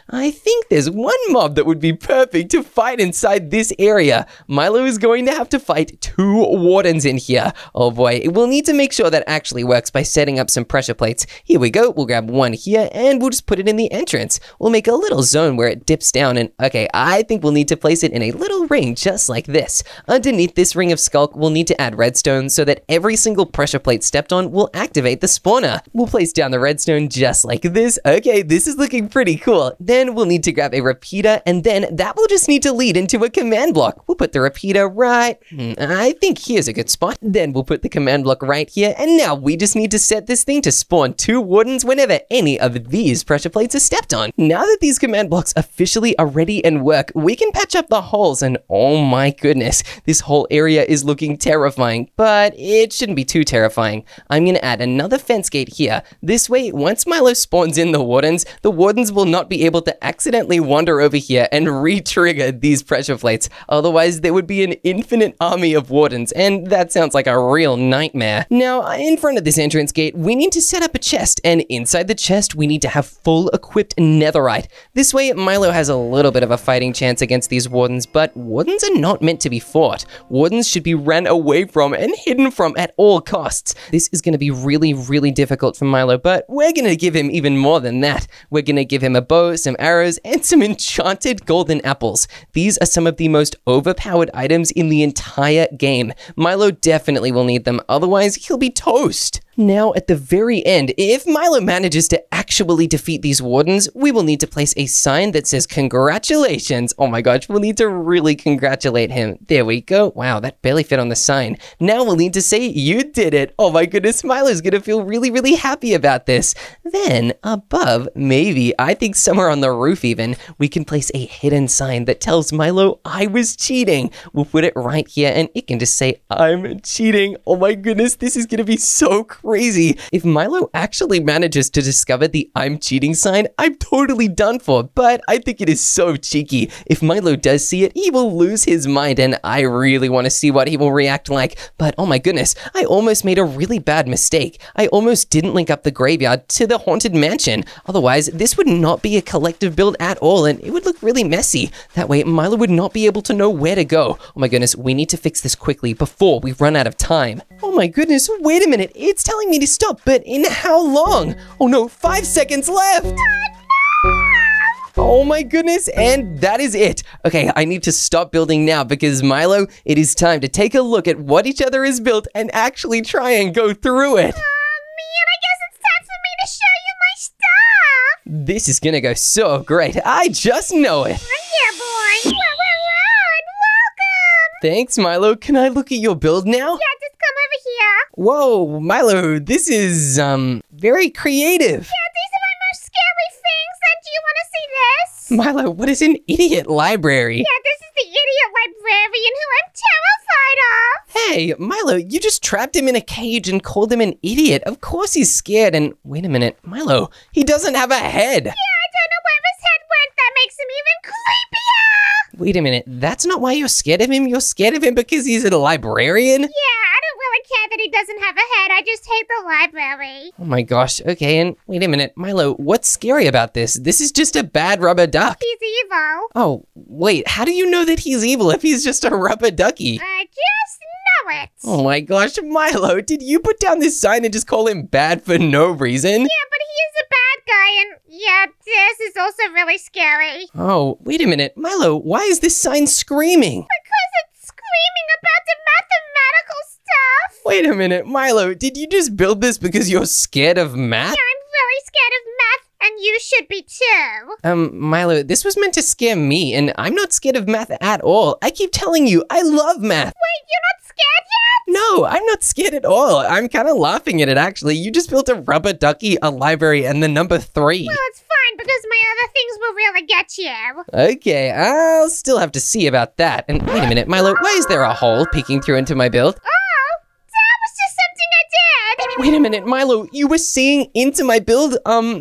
A: I think there's one mob that would be perfect to fight inside this area. Milo is going to have to fight 2 wardens in here. Oh boy, we'll need to make sure that actually works by setting up some pressure plates. Here we go. We'll we'll grab one here and we'll just put it in the entrance. We'll make a little zone where it dips down and okay, I think we'll need to place it in a little ring just like this. Underneath this ring of skulk, we'll need to add redstone so that every single pressure plate stepped on will activate the spawner. We'll place down the redstone just like this. Okay, this is looking pretty cool. Then we'll need to grab a repeater and then that will just need to lead into a command block. We'll put the repeater right, I think here's a good spot. Then we'll put the command block right here and now we just need to set this thing to spawn 2 wardens whenever any of these pressure plates are stepped on. Now that these command blocks officially are ready and work, we can patch up the holes and oh my goodness, this whole area is looking terrifying, but it shouldn't be too terrifying. I'm gonna add another fence gate here. This way, once Milo spawns in the wardens will not be able to accidentally wander over here and re-trigger these pressure plates. Otherwise, there would be an infinite army of wardens, and that sounds like a real nightmare. Now, in front of this entrance gate, we need to set up a chest, and inside the chest, we need to have full equipped netherite. This way, Milo has a little bit of a fighting chance against these wardens, but wardens are not meant to be fought. Wardens should be ran away from and hidden from at all costs. This is going to be really, really difficult for Milo, but we're going to give him even more than that. We're going to give him a bow, some arrows, and some enchanted golden apples. These are some of the most overpowered items in the entire game. Milo definitely will need them, otherwise he'll be toast. Now, at the very end, if Milo manages to actually defeat these wardens, we will need to place a sign that says congratulations. Oh my gosh, we'll need to really congratulate him. There we go. Wow, that barely fit on the sign. Now we'll need to say, you did it. Oh my goodness, Milo's gonna feel really, really happy about this. Then, above, maybe, I think somewhere on the roof even, we can place a hidden sign that tells Milo, I was cheating. We'll put it right here and it can just say, I'm cheating. Oh my goodness, this is gonna be so crazy. If Milo actually manages to discover the I'm cheating sign, I'm totally done for, but I think it is so cheeky. If Milo does see it, he will lose his mind and I really want to see what he will react like. But oh my goodness, I almost made a really bad mistake. I almost didn't link up the graveyard to the haunted mansion. Otherwise, this would not be a collective build at all and it would look really messy. That way, Milo would not be able to know where to go. Oh my goodness, we need to fix this quickly before we run out of time. Oh my goodness, wait a minute. It's telling me to stop, but in how long? Oh no, 5 seconds left! Oh my goodness, and that is it. Okay, I need to stop building now because Milo, it is time to take a look at what each other has built and actually try and go through it.
B: Man, I guess it's time for me to show you my stuff!
A: This is gonna go so great, I just know it.
B: Yeah, boy! And welcome!
A: Thanks, Milo. Can I look at your build now?
B: Yeah, just come over here.
A: Whoa, Milo, this is, very creative.
B: Yeah, these are my most scary things, and do you want to see this?
A: Milo, what is an idiot library?
B: Yeah, this is the idiot librarian who I'm terrified of!
A: Hey, Milo, you just trapped him in a cage and called him an idiot. Of course he's scared and... Wait a minute, Milo, he doesn't have a head.
B: Yeah, I don't know where his head went. That makes him even creepier!
A: Wait a minute, that's not why you're scared of him? You're scared of him because he's a librarian?
B: Yeah, I don't really care that he doesn't have a head. I just hate the library.
A: Oh my gosh, okay, and wait a minute, Milo, what's scary about this? This is just a bad rubber duck.
B: He's evil.
A: Oh, wait, how do you know that he's evil if he's just a rubber ducky?
B: I just know it.
A: Oh my gosh, Milo, did you put down this sign and just call him bad for no reason?
B: Yeah, but he is a bad guy, and yeah, this is also really scary.
A: Oh, wait a minute, Milo, why is this sign screaming?
B: Because it's screaming about the mathematical stuff.
A: Wait a minute, Milo, did you just build this because you're scared of math?
B: Yeah, I'm really scared of math, and you should be too.
A: Milo, this was meant to scare me, and I'm not scared of math at all. I keep telling you, I love math.
B: Wait, you're not scared yet?
A: No, I'm not scared at all. I'm kind of laughing at it, actually. You just built a rubber ducky, a library, and the number 3.
B: Well, it's fine, because my other things will really get you.
A: Okay, I'll still have to see about that. And wait a minute, Milo, why is there a hole peeking through into my build?
B: Oh, that was just something I did.
A: Wait a minute, Milo, you were seeing into my build?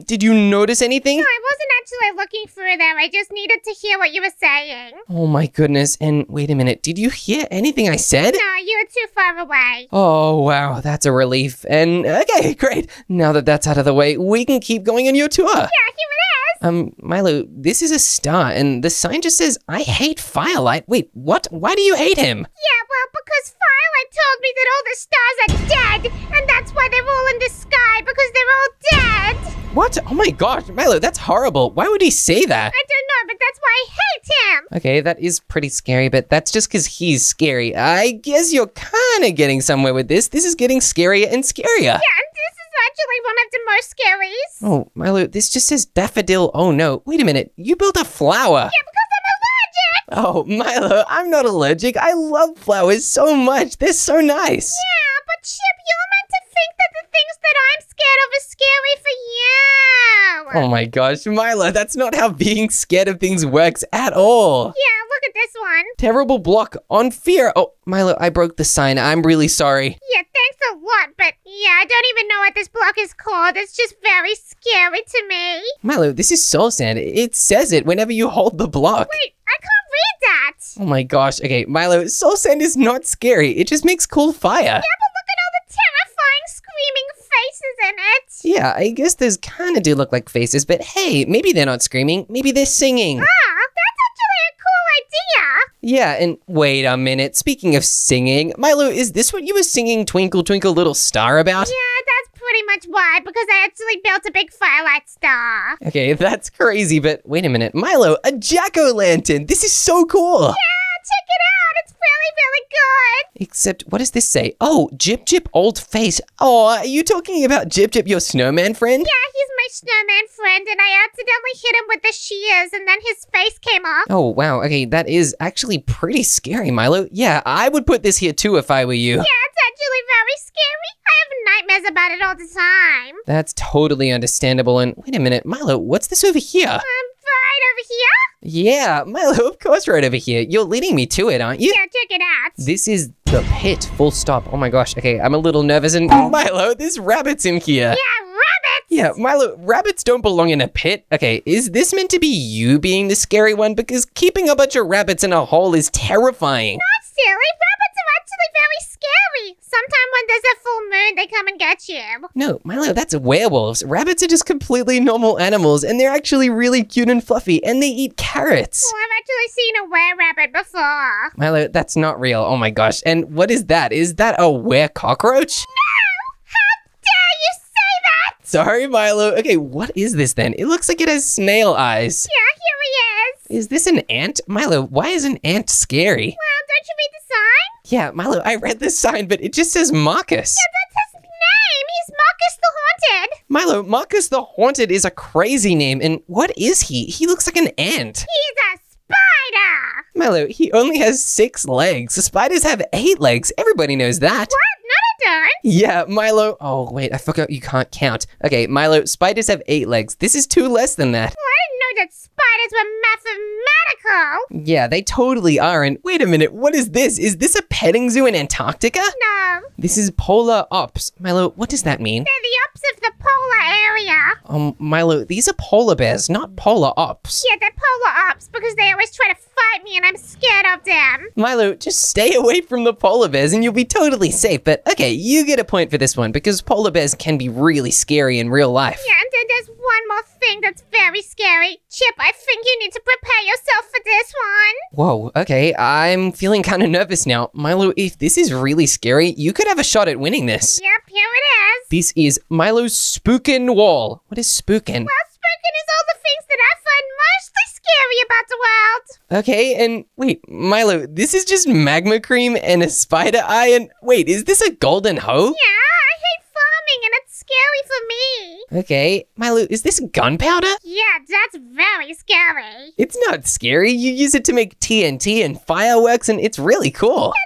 A: Did you notice anything?
B: No, I wasn't actually looking through there. I just needed to hear what you were saying.
A: Oh my goodness, and wait a minute, did you hear anything I said?
B: No, you were too far away.
A: Oh, wow, that's a relief. And, okay, great. Now that that's out of the way, we can keep going on your tour.
B: Yeah, here it is.
A: Milo, this is a star, and the sign just says, I hate Firelight. Wait, what? Why do you hate him?
B: Yeah, well, because Firelight told me that all the stars are dead, and that's why they're all in the sky, because they're all dead.
A: What? Oh my gosh, Milo, that's horrible. Why would he say that?
B: I don't know, but that's why I hate him.
A: Okay, that is pretty scary, but that's just because he's scary. I guess you're kind of getting somewhere with this. This is getting scarier and scarier.
B: Yeah, and this is actually one of the most scaries.
A: Oh, Milo, this just says daffodil. Oh no, wait a minute. You built a flower.
B: Yeah, because I'm allergic.
A: Oh, Milo, I'm not allergic. I love flowers so much. They're so nice.
B: Yeah, but Chip, you're meant to think that the things that I'm scared of are scary for you.
A: Oh my gosh, Milo, that's not how being scared of things works at all.
B: Yeah, look at this one.
A: Terrible block on fear. Oh, Milo, I broke the sign. I'm really sorry.
B: Yeah, thanks a lot, but yeah, I don't even know what this block is called. It's just very scary to me.
A: Milo, this is soul sand. It says it whenever you hold the block.
B: Wait, I can't read that.
A: Oh my gosh. Okay, Milo, soul sand is not scary. It just makes cool fire.
B: Yeah, but look at all the terrifying screaming faces in it.
A: Yeah, I guess those kind of do look like faces, but hey, maybe they're not screaming. Maybe they're singing.
B: That's actually a cool idea.
A: Yeah, and wait a minute. Speaking of singing, Milo, is this what you were singing Twinkle Twinkle Little Star about?
B: Yeah, that's pretty much why, because I actually built a big firelight star.
A: Okay, that's crazy, but wait a minute. Milo, a jack-o'-lantern. This is so cool.
B: Yeah, check it out. It's really, really good.
A: Except, what does this say? Oh, Jip Jip Old Face. Oh, are you talking about Jip Jip, your snowman friend?
B: Yeah, he's my snowman friend, and I accidentally hit him with the shears, and then his face came off.
A: Oh, wow. Okay, that is actually pretty scary, Milo. Yeah, I would put this here too if I were you.
B: Yeah, it's actually very scary. I have nightmares about it all the time.
A: That's totally understandable. And wait a minute, Milo, what's this over here?
B: Right over here?
A: Yeah, Milo, of course, right over here. You're leading me to it, aren't you?
B: Yeah, check it out.
A: This is the pit, full stop. Oh my gosh. Okay, I'm a little nervous. And Milo, there's rabbits in here.
B: Yeah, rabbits!
A: Yeah, Milo, rabbits don't belong in a pit. Okay, is this meant to be you being the scary one? Because keeping a bunch of rabbits in a hole is terrifying.
B: Not silly. Rabbits are actually very scary. Sometime when there's a full moon, they come and get you.
A: No, Milo, that's werewolves. Rabbits are just completely normal animals, and they're actually really cute and fluffy, and they eat carrots.
B: Well, I've actually seen a were-rabbit before.
A: Milo, that's not real. Oh my gosh. And what is that? Is that a were-cockroach?
B: No! How dare you say that?
A: Sorry, Milo. Okay, what is this then? It looks like it has snail eyes.
B: Yeah, here he is.
A: Is this an ant? Milo, why is an ant scary?
B: Well, don't you read the sign?
A: Yeah, Milo, I read the sign, but it just says Marcus.
B: Yeah, that's his name. He's Marcus the Haunted.
A: Milo, Marcus the Haunted is a crazy name, and what is he? He looks like an ant.
B: He's a spider.
A: Milo, he only has 6 legs. Spiders have 8 legs. Everybody knows that.
B: What? No, I don't.
A: Yeah, Milo. Oh, wait, I forgot you can't count. Okay, Milo, spiders have 8 legs. This is 2 less than that.
B: Well, I didn't know that spiders were mathematical.
A: Yeah, they totally are. And wait a minute, what is this? Is this a petting zoo in Antarctica?
B: No,
A: This is polar ops. Milo, what does that mean?
B: they're the ops of the polar area.
A: Milo, these are polar bears, not polar ops.
B: Yeah, they're polar ops because they always try to fight me and I'm scared of them.
A: Milo, just stay away from the polar bears and you'll be totally safe. But okay, you get a point for this one because polar bears can be really scary in real life.
B: Yeah, and then there's one more thing that's very scary. Chip, I think you need to prepare yourself for this one.
A: Whoa, okay, I'm feeling kind of nervous now. Milo, if this is really scary, you could have a shot at winning this.
B: Yep, here it is.
A: This is Milo's spookin' wall. What is spookin'?
B: Well, spooking is all the things that I find mostly scary about the world.
A: Okay, and wait, Milo, this is just magma cream and a spider eye and wait, is this a golden hoe?
B: Yeah, I hate farming and it's scary for me.
A: Okay, Milo, is this gunpowder?
B: Yeah, that's very scary.
A: It's not scary. You use it to make TNT and fireworks and it's really cool.
B: Exactly.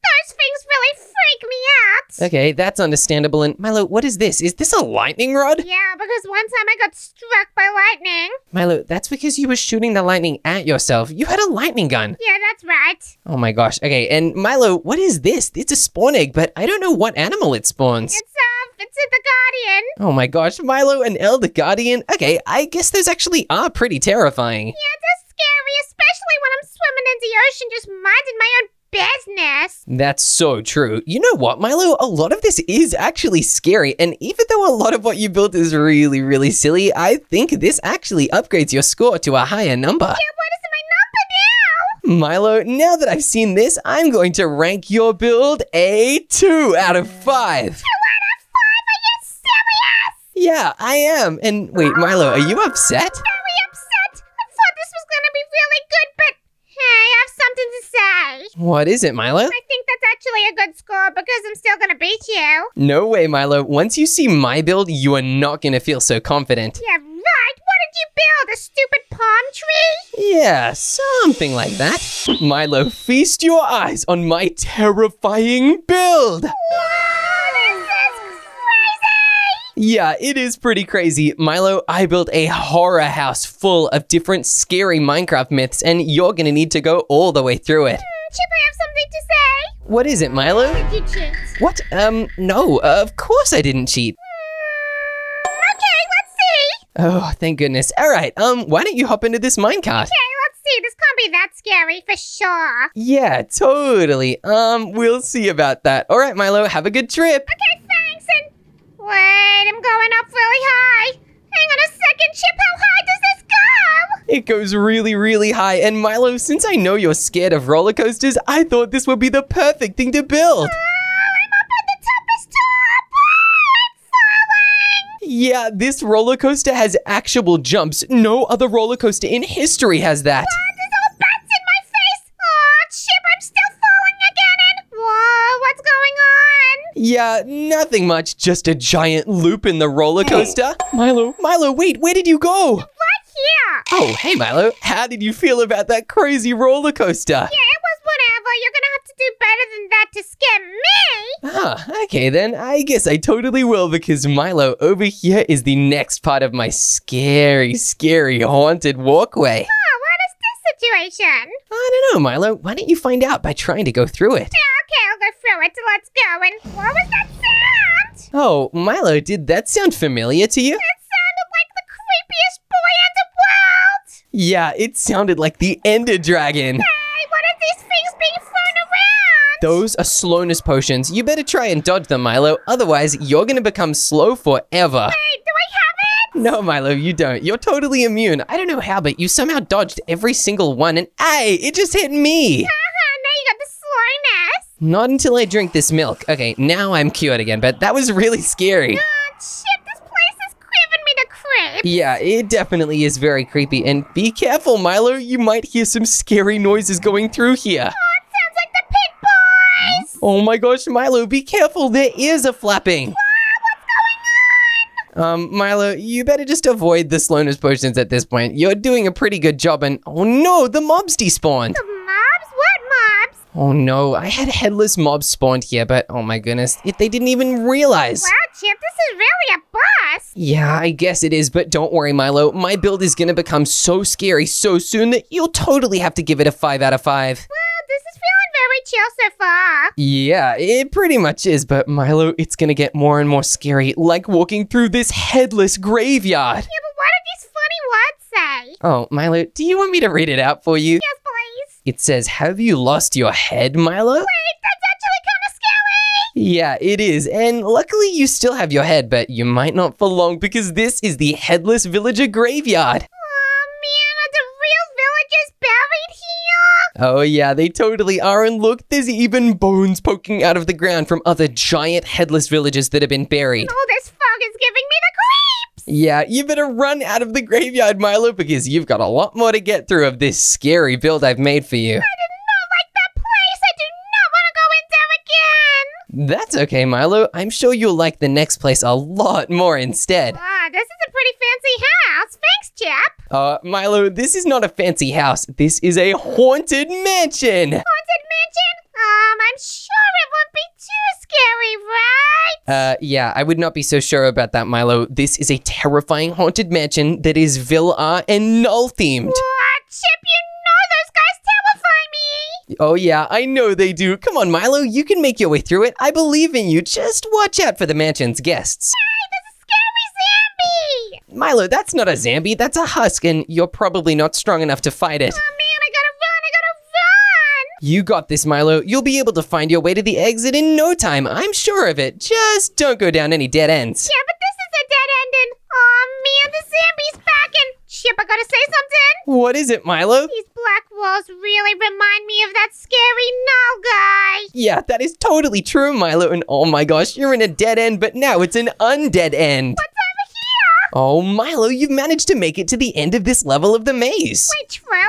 B: Those things really freak me out.
A: Okay, that's understandable. And Milo, what is this? Is this a lightning rod?
B: Yeah, because one time I got struck by lightning.
A: Milo, that's because you were shooting the lightning at yourself. You had a lightning gun.
B: Yeah, that's right.
A: Oh my gosh. Okay, and Milo, what is this? It's a spawn egg, but I don't know what animal it spawns.
B: It's the Guardian.
A: Oh my gosh, Milo, an elder guardian? Okay, I guess those actually are pretty terrifying.
B: Yeah, that's scary, especially when I'm swimming in the ocean just minding my own business.
A: That's so true. You know what, Milo? A lot of this is actually scary, and even though a lot of what you built is really, really silly, I think this actually upgrades your score to a higher number.
B: Yeah, what is my number now?
A: Milo, now that I've seen this, I'm going to rank your build a 2 out of 5.
B: 2 out of 5? Are you serious?
A: Yeah, I am. And wait, Milo, are you upset?
B: Very upset. I thought this was gonna be really good, but hey, I have something to say.
A: What is it, Milo?
B: I think that's actually a good score because I'm still gonna beat you.
A: No way, Milo. Once you see my build, you are not gonna feel so confident.
B: Yeah, right. What did you build? A stupid palm tree?
A: Yeah, something like that. Milo, feast your eyes on my terrifying build.
B: What is this crazy?
A: Yeah, it is pretty crazy. Milo, I built a horror house full of different scary Minecraft myths, and you're gonna need to go all the way through it.
B: Chip, I have something to say.
A: What is it, Milo?
B: Did you cheat?
A: What? No, of course I didn't cheat.
B: Okay, let's see.
A: Oh, thank goodness. All right, why don't you hop into this minecart?
B: Okay, let's see. This can't be that scary for sure.
A: Yeah, totally. We'll see about that. All right, Milo, have a good trip.
B: Okay, thanks. And wait, I'm going up really high. Hang on a second, Chip. How high does this go?
A: It goes really, really high. And Milo, since I know you're scared of roller coasters, I thought this would be the perfect thing to build.
B: I'm up at the toppest top. I'm falling.
A: Yeah, this roller coaster has actual jumps. No other roller coaster in history has that.
B: There's all bats in my face. Oh, Chip, I'm still falling again. And whoa, what's going on?
A: Yeah, nothing much. Just a giant loop in the roller coaster. Milo, wait, where did you go?
B: Right here.
A: Oh, hey, Milo. How did you feel about that crazy roller coaster?
B: Yeah, it was whatever. You're gonna have to do better than that to scare me.
A: Ah, okay then. I guess I totally will because Milo, over here is the next part of my scary, scary haunted walkway.
B: Oh, what is this situation?
A: I don't know, Milo. Why don't you find out by trying to go through it?
B: Yeah, okay, I'll go through it. So let's go. And what was that sound?
A: Oh, Milo, did that sound familiar to you?
B: It sounded like the creepiest boy in the world.
A: Yeah, it sounded like the Ender Dragon.
B: Hey, what are these things being thrown around?
A: Those are slowness potions. You better try and dodge them, Milo. Otherwise, you're gonna become slow forever.
B: Wait, do I have it?
A: No, Milo, you don't. You're totally immune. I don't know how, but you somehow dodged every single one, and hey, it just hit me.
B: Now you got the slowness.
A: Not until I drink this milk. Okay, now I'm cured again, but that was really scary.
B: Oh, Chip, this place is giving me the creep.
A: Yeah, it definitely is very creepy. And be careful, Milo. You might hear some scary noises going through here.
B: Oh, it sounds like the pig boys.
A: Oh my gosh, Milo, be careful. Their ears are flapping.
B: What's going on?
A: Milo, you better just avoid the slowness potions at this point. You're doing a pretty good job, and oh no, the mobs despawned.
B: The mobs? What mobs?
A: Oh no, I had headless mobs spawned here, but oh my goodness, they didn't even realize.
B: Wow, Chip, this is really a bust.
A: Yeah, I guess it is, but don't worry, Milo. My build is gonna become so scary so soon that you'll totally have to give it a 5 out of 5.
B: Well, this is feeling very chill so far.
A: Yeah, it pretty much is, but Milo, it's gonna get more and more scary, like walking through this headless graveyard.
B: Yeah, but what did these funny words say?
A: Oh, Milo, do you want me to read it out for you?
B: Yes, please.
A: It says, "Have you lost your head, Milo?"
B: Wait, that's actually kind of scary.
A: Yeah, it is, and luckily you still have your head, but you might not for long because this is the Headless Villager Graveyard.
B: Oh, man, are the real villagers buried here?
A: Oh yeah, they totally are, and look, there's even bones poking out of the ground from other giant headless villagers that have been buried.
B: Oh, this fog is giving me the creeps.
A: Yeah, you better run out of the graveyard, Milo, because you've got a lot more to get through of this scary build I've made for you.
B: I did not like that place. I do not want to go in there again.
A: That's okay, Milo. I'm sure you'll like the next place a lot more instead.
B: Wow, this is a pretty fancy house. Thanks, Chip.
A: Milo, this is not a fancy house. This is a haunted mansion.
B: Haunted mansion? I'm sure it won't be too scary, right?
A: Yeah, I would not be so sure about that, Milo. This is a terrifying haunted mansion that is Villa and Null themed.
B: What? Chip, you know those guys terrify me.
A: Oh yeah, I know they do. Come on, Milo, you can make your way through it. I believe in you. Just watch out for the mansion's guests.
B: Hey, there's a scary zombie.
A: Milo, that's not a zombie, that's a husk, and you're probably not strong enough to fight it.
B: Oh, man, I gotta run.
A: You got this, Milo. You'll be able to find your way to the exit in no time. I'm sure of it. Just don't go down any dead ends.
B: Yeah, but this is a dead end and, oh, man, the zombie's back and, Chip, I gotta say something.
A: What is it, Milo?
B: These black walls really remind me of that scary Null guy.
A: Yeah, that is totally true, Milo. And oh my gosh, you're in a dead end, but now it's an undead end.
B: What's over
A: Oh, Milo, you've managed to make it to the end of this level of the maze.
B: Wait, truly?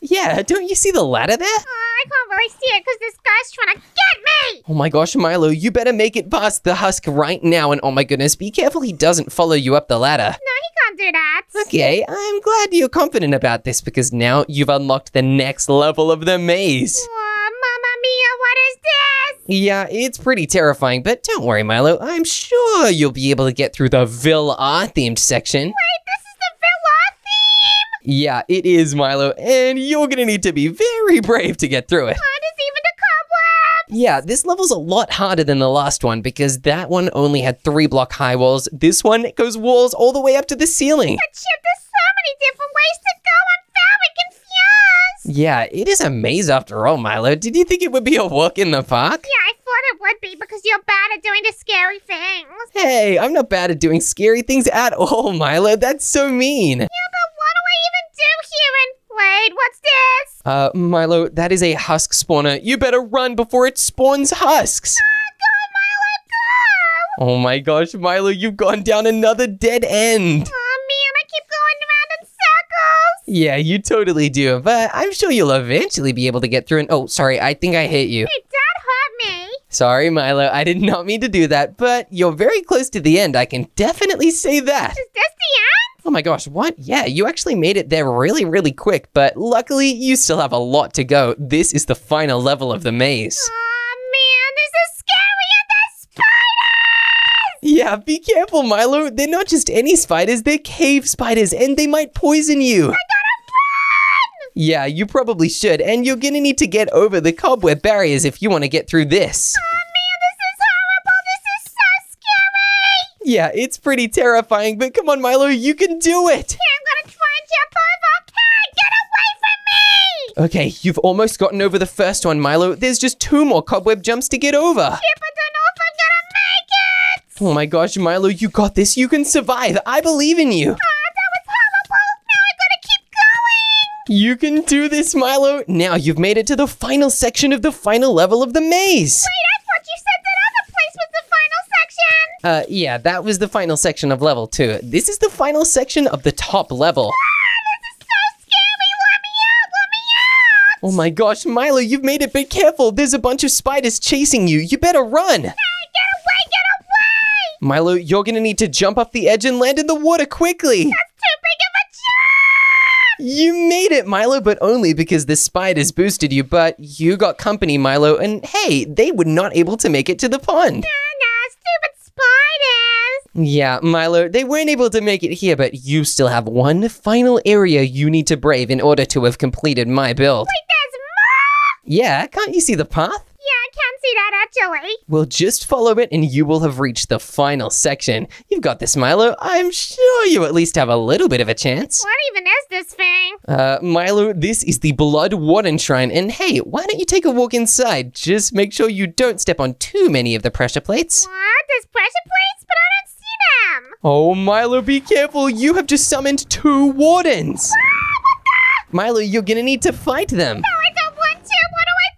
A: Yeah, don't you see the ladder there?
B: I can't really see it because this guy's trying to get me.
A: Oh my gosh, Milo, you better make it past the husk right now. And oh my goodness, be careful he doesn't follow you up the ladder.
B: No, he can't do that.
A: Okay, I'm glad you're confident about this because now you've unlocked the next level of the maze.
B: Mamma mia, what is this?
A: Yeah, it's pretty terrifying, but don't worry, Milo. I'm sure you'll be able to get through the Villar-themed section.
B: Wait, this is the Villar theme?
A: Yeah, it is, Milo, and you're gonna need to be very brave to get through it.
B: What is even the cobweb?
A: Yeah, this level's a lot harder than the last one because that one only had 3-block high walls. This one goes walls all the way up to the ceiling.
B: But Chip, there's so many different ways to go. I'm very confused.
A: Yeah, it is a maze after all, Milo. Did you think it would be a walk in the park?
B: Yeah, I thought it would be because you're bad at doing the scary things.
A: Hey, I'm not bad at doing scary things at all, Milo. That's so mean.
B: Yeah, but what do I even do here? And wait, what's this?
A: Milo, that is a husk spawner. You better run before it spawns husks.
B: Go, Milo, go!
A: Oh my gosh, Milo, you've gone down another dead end.
B: Oh, man, I keep going around in circles.
A: Yeah, you totally do, but I'm sure you'll eventually be able to get through and— oh, sorry, I think I hit you.
B: Hey, Dad hurt me.
A: Sorry, Milo, I did not mean to do that, but you're very close to the end. I can definitely say that.
B: Is this the end?
A: Oh my gosh, what? Yeah, you actually made it there really, really quick, but luckily you still have a lot to go. This is the final level of the maze.
B: Oh, man, this is scary and there's spiders!
A: Yeah, be careful, Milo. They're not just any spiders, they're cave spiders, and they might poison you.
B: I gotta run!
A: Yeah, you probably should, and you're gonna need to get over the cobweb barriers if you want to get through this.
B: Oh, man, this is horrible. This is so scary.
A: Yeah, it's pretty terrifying, but come on, Milo, you can do it!
B: Okay, I'm gonna try and jump over. Okay, get away from me!
A: Okay, you've almost gotten over the first one, Milo. There's just 2 more cobweb jumps to get over.
B: Chip, I don't know if I'm gonna make it!
A: Oh my gosh, Milo, you got this. You can survive. I believe in you.
B: That was horrible. Now I gotta keep going.
A: You can do this, Milo. Now you've made it to the final section of the final level of the maze.
B: Wait, I thought you said that other place was the final section.
A: Yeah, that was the final section of level 2. This is the final section of the top level.
B: This is so scary. Let me out. Let me out.
A: Oh my gosh, Milo, you've made it, but careful. There's a bunch of spiders chasing you. You better run.
B: Hey, get away. Get away.
A: Milo, you're gonna need to jump off the edge and land in the water quickly.
B: That's too big of a jump.
A: You made it, Milo, but only because the spiders boosted you. But you got company, Milo, and hey, they were not able to make it to the pond.
B: Nah, stupid spiders.
A: Yeah, Milo, they weren't able to make it here, but you still have one final area you need to brave in order to have completed my build.
B: Wait, there's more?
A: Yeah, can't you see the path?
B: Yeah, I can see that actually.
A: Well, just follow it and you will have reached the final section. You've got this, Milo. I'm sure you at least have a little bit of a chance.
B: What even is this thing?
A: Milo, this is the Blood Warden Shrine, and hey, why don't you take a walk inside? Just make sure you don't step on too many of the pressure plates.
B: What? There's pressure plates? But I don't see them.
A: Oh, Milo, be careful. You have just summoned 2 wardens. Milo, you're gonna need to fight them.
B: No, I don't want to. What do I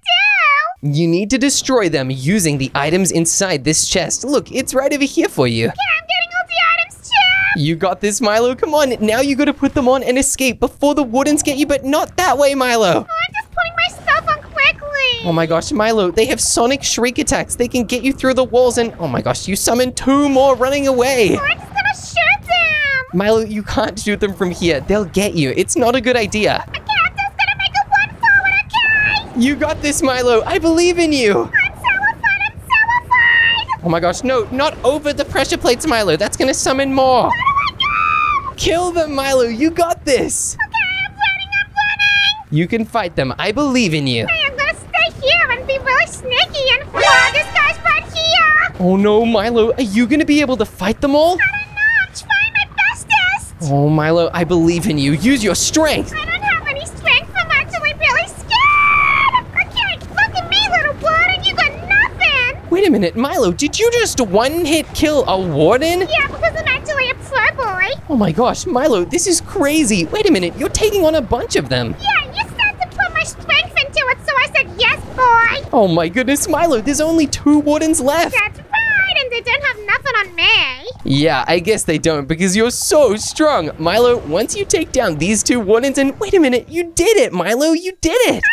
B: do?
A: You need to destroy them using the items inside this chest. Look, it's right over here for you.
B: Yeah, I'm getting all the items, Chip.
A: You got this, Milo. Come on, now you gotta put them on and escape before the wardens get you, but not that way, Milo.
B: Oh, I'm just putting my stuff on quickly.
A: Oh my gosh, Milo, they have sonic shriek attacks. They can get you through the walls and oh my gosh, you summoned 2 more running away.
B: Oh, I'm just gonna shoot them.
A: Milo, you can't shoot them from here. They'll get you. It's not a good idea.
B: Okay, I'm just gonna make a run forward, okay?
A: You got this, Milo. I believe in you.
B: I'm terrified. I'm terrified.
A: Oh my gosh, no, not over the pressure plates, Milo. That's gonna summon more.
B: Where do I go?
A: Kill them, Milo. You got this.
B: Okay, I'm running. I'm running.
A: You can fight them. I believe in you.
B: Hey, I'm gonna stay here and be really sneaky and whoa, this guy's right here.
A: Oh no, Milo. Are you gonna be able to fight them all?
B: I don't know. I'm trying my bestest.
A: Oh, Milo, I believe in you. Use your strength.
B: I don't have any strength. I'm actually really scared. Okay, look at me, little warden. You got nothing.
A: Wait a minute, Milo. Did you just one-hit kill a warden?
B: Yeah, because I'm actually a pro boy.
A: Oh my gosh, Milo, this is crazy. Wait a minute, you're taking on a bunch of them.
B: Yeah, you said to put my strength into it, so I said yes, boy.
A: Oh my goodness, Milo, there's only 2 wardens left.
B: That's right, and they don't have nothing on me.
A: Yeah, I guess they don't because you're so strong. Milo, once you take down these two wardens and wait a minute, you did it, Milo, you did it.
B: I did it!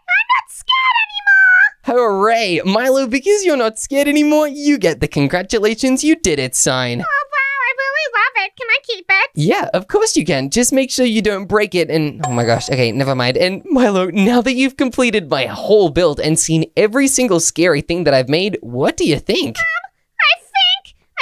B: I'm not scared anymore!
A: Hooray, Milo, because you're not scared anymore, you get the congratulations you did it sign.
B: Oh, wow, I really love it. Can I keep it?
A: Yeah, of course you can. Just make sure you don't break it and oh my gosh, okay, never mind. And Milo, now that you've completed my whole build and seen every single scary thing that I've made, what do you think?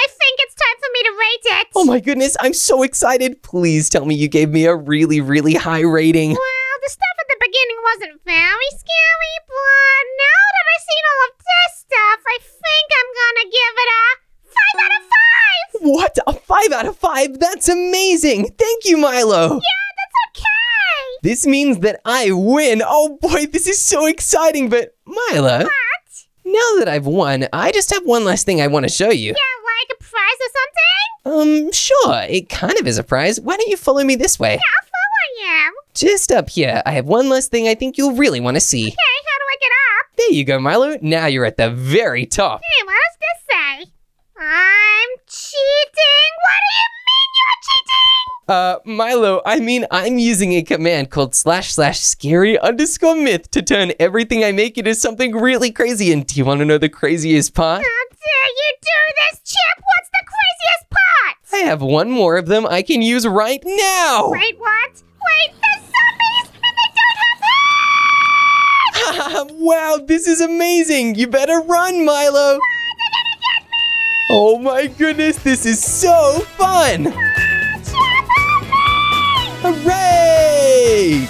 B: I think it's time for me to rate it.
A: Oh my goodness, I'm so excited. Please tell me you gave me a really, really high rating.
B: Well, the stuff at the beginning wasn't very scary, but now that I've seen all of this stuff, I think I'm gonna give it a 5 out of 5.
A: What? A 5 out of 5? That's amazing. Thank you, Milo.
B: Yeah, that's okay.
A: This means that I win. Oh boy, this is so exciting. But Milo,
B: What?
A: now that I've won, I just have one last thing I want to show you.
B: Yeah, like a prize or something?
A: Sure. It kind of is a prize. Why don't you follow me this way?
B: I'll follow you.
A: Just up here, I have one last thing I think you'll really want to see.
B: Okay, how do I get up?
A: There you go, Milo. Now you're at the very top.
B: Hey, what does this say? I'm cheating. What do you mean you're cheating?
A: Milo, I mean, I'm using a command called //scary_myth to turn everything I make into something really crazy. And do you want to know the craziest part?
B: How dare you do this, Chip? What's the craziest part?
A: I have one more of them I can use right now.
B: Wait, what? Wait, the zombies! And they don't have heads!
A: Wow, this is amazing. You better run, Milo.
B: They're gonna get me!
A: Oh my goodness, this is so fun.
B: Chip, help me!
A: Hooray!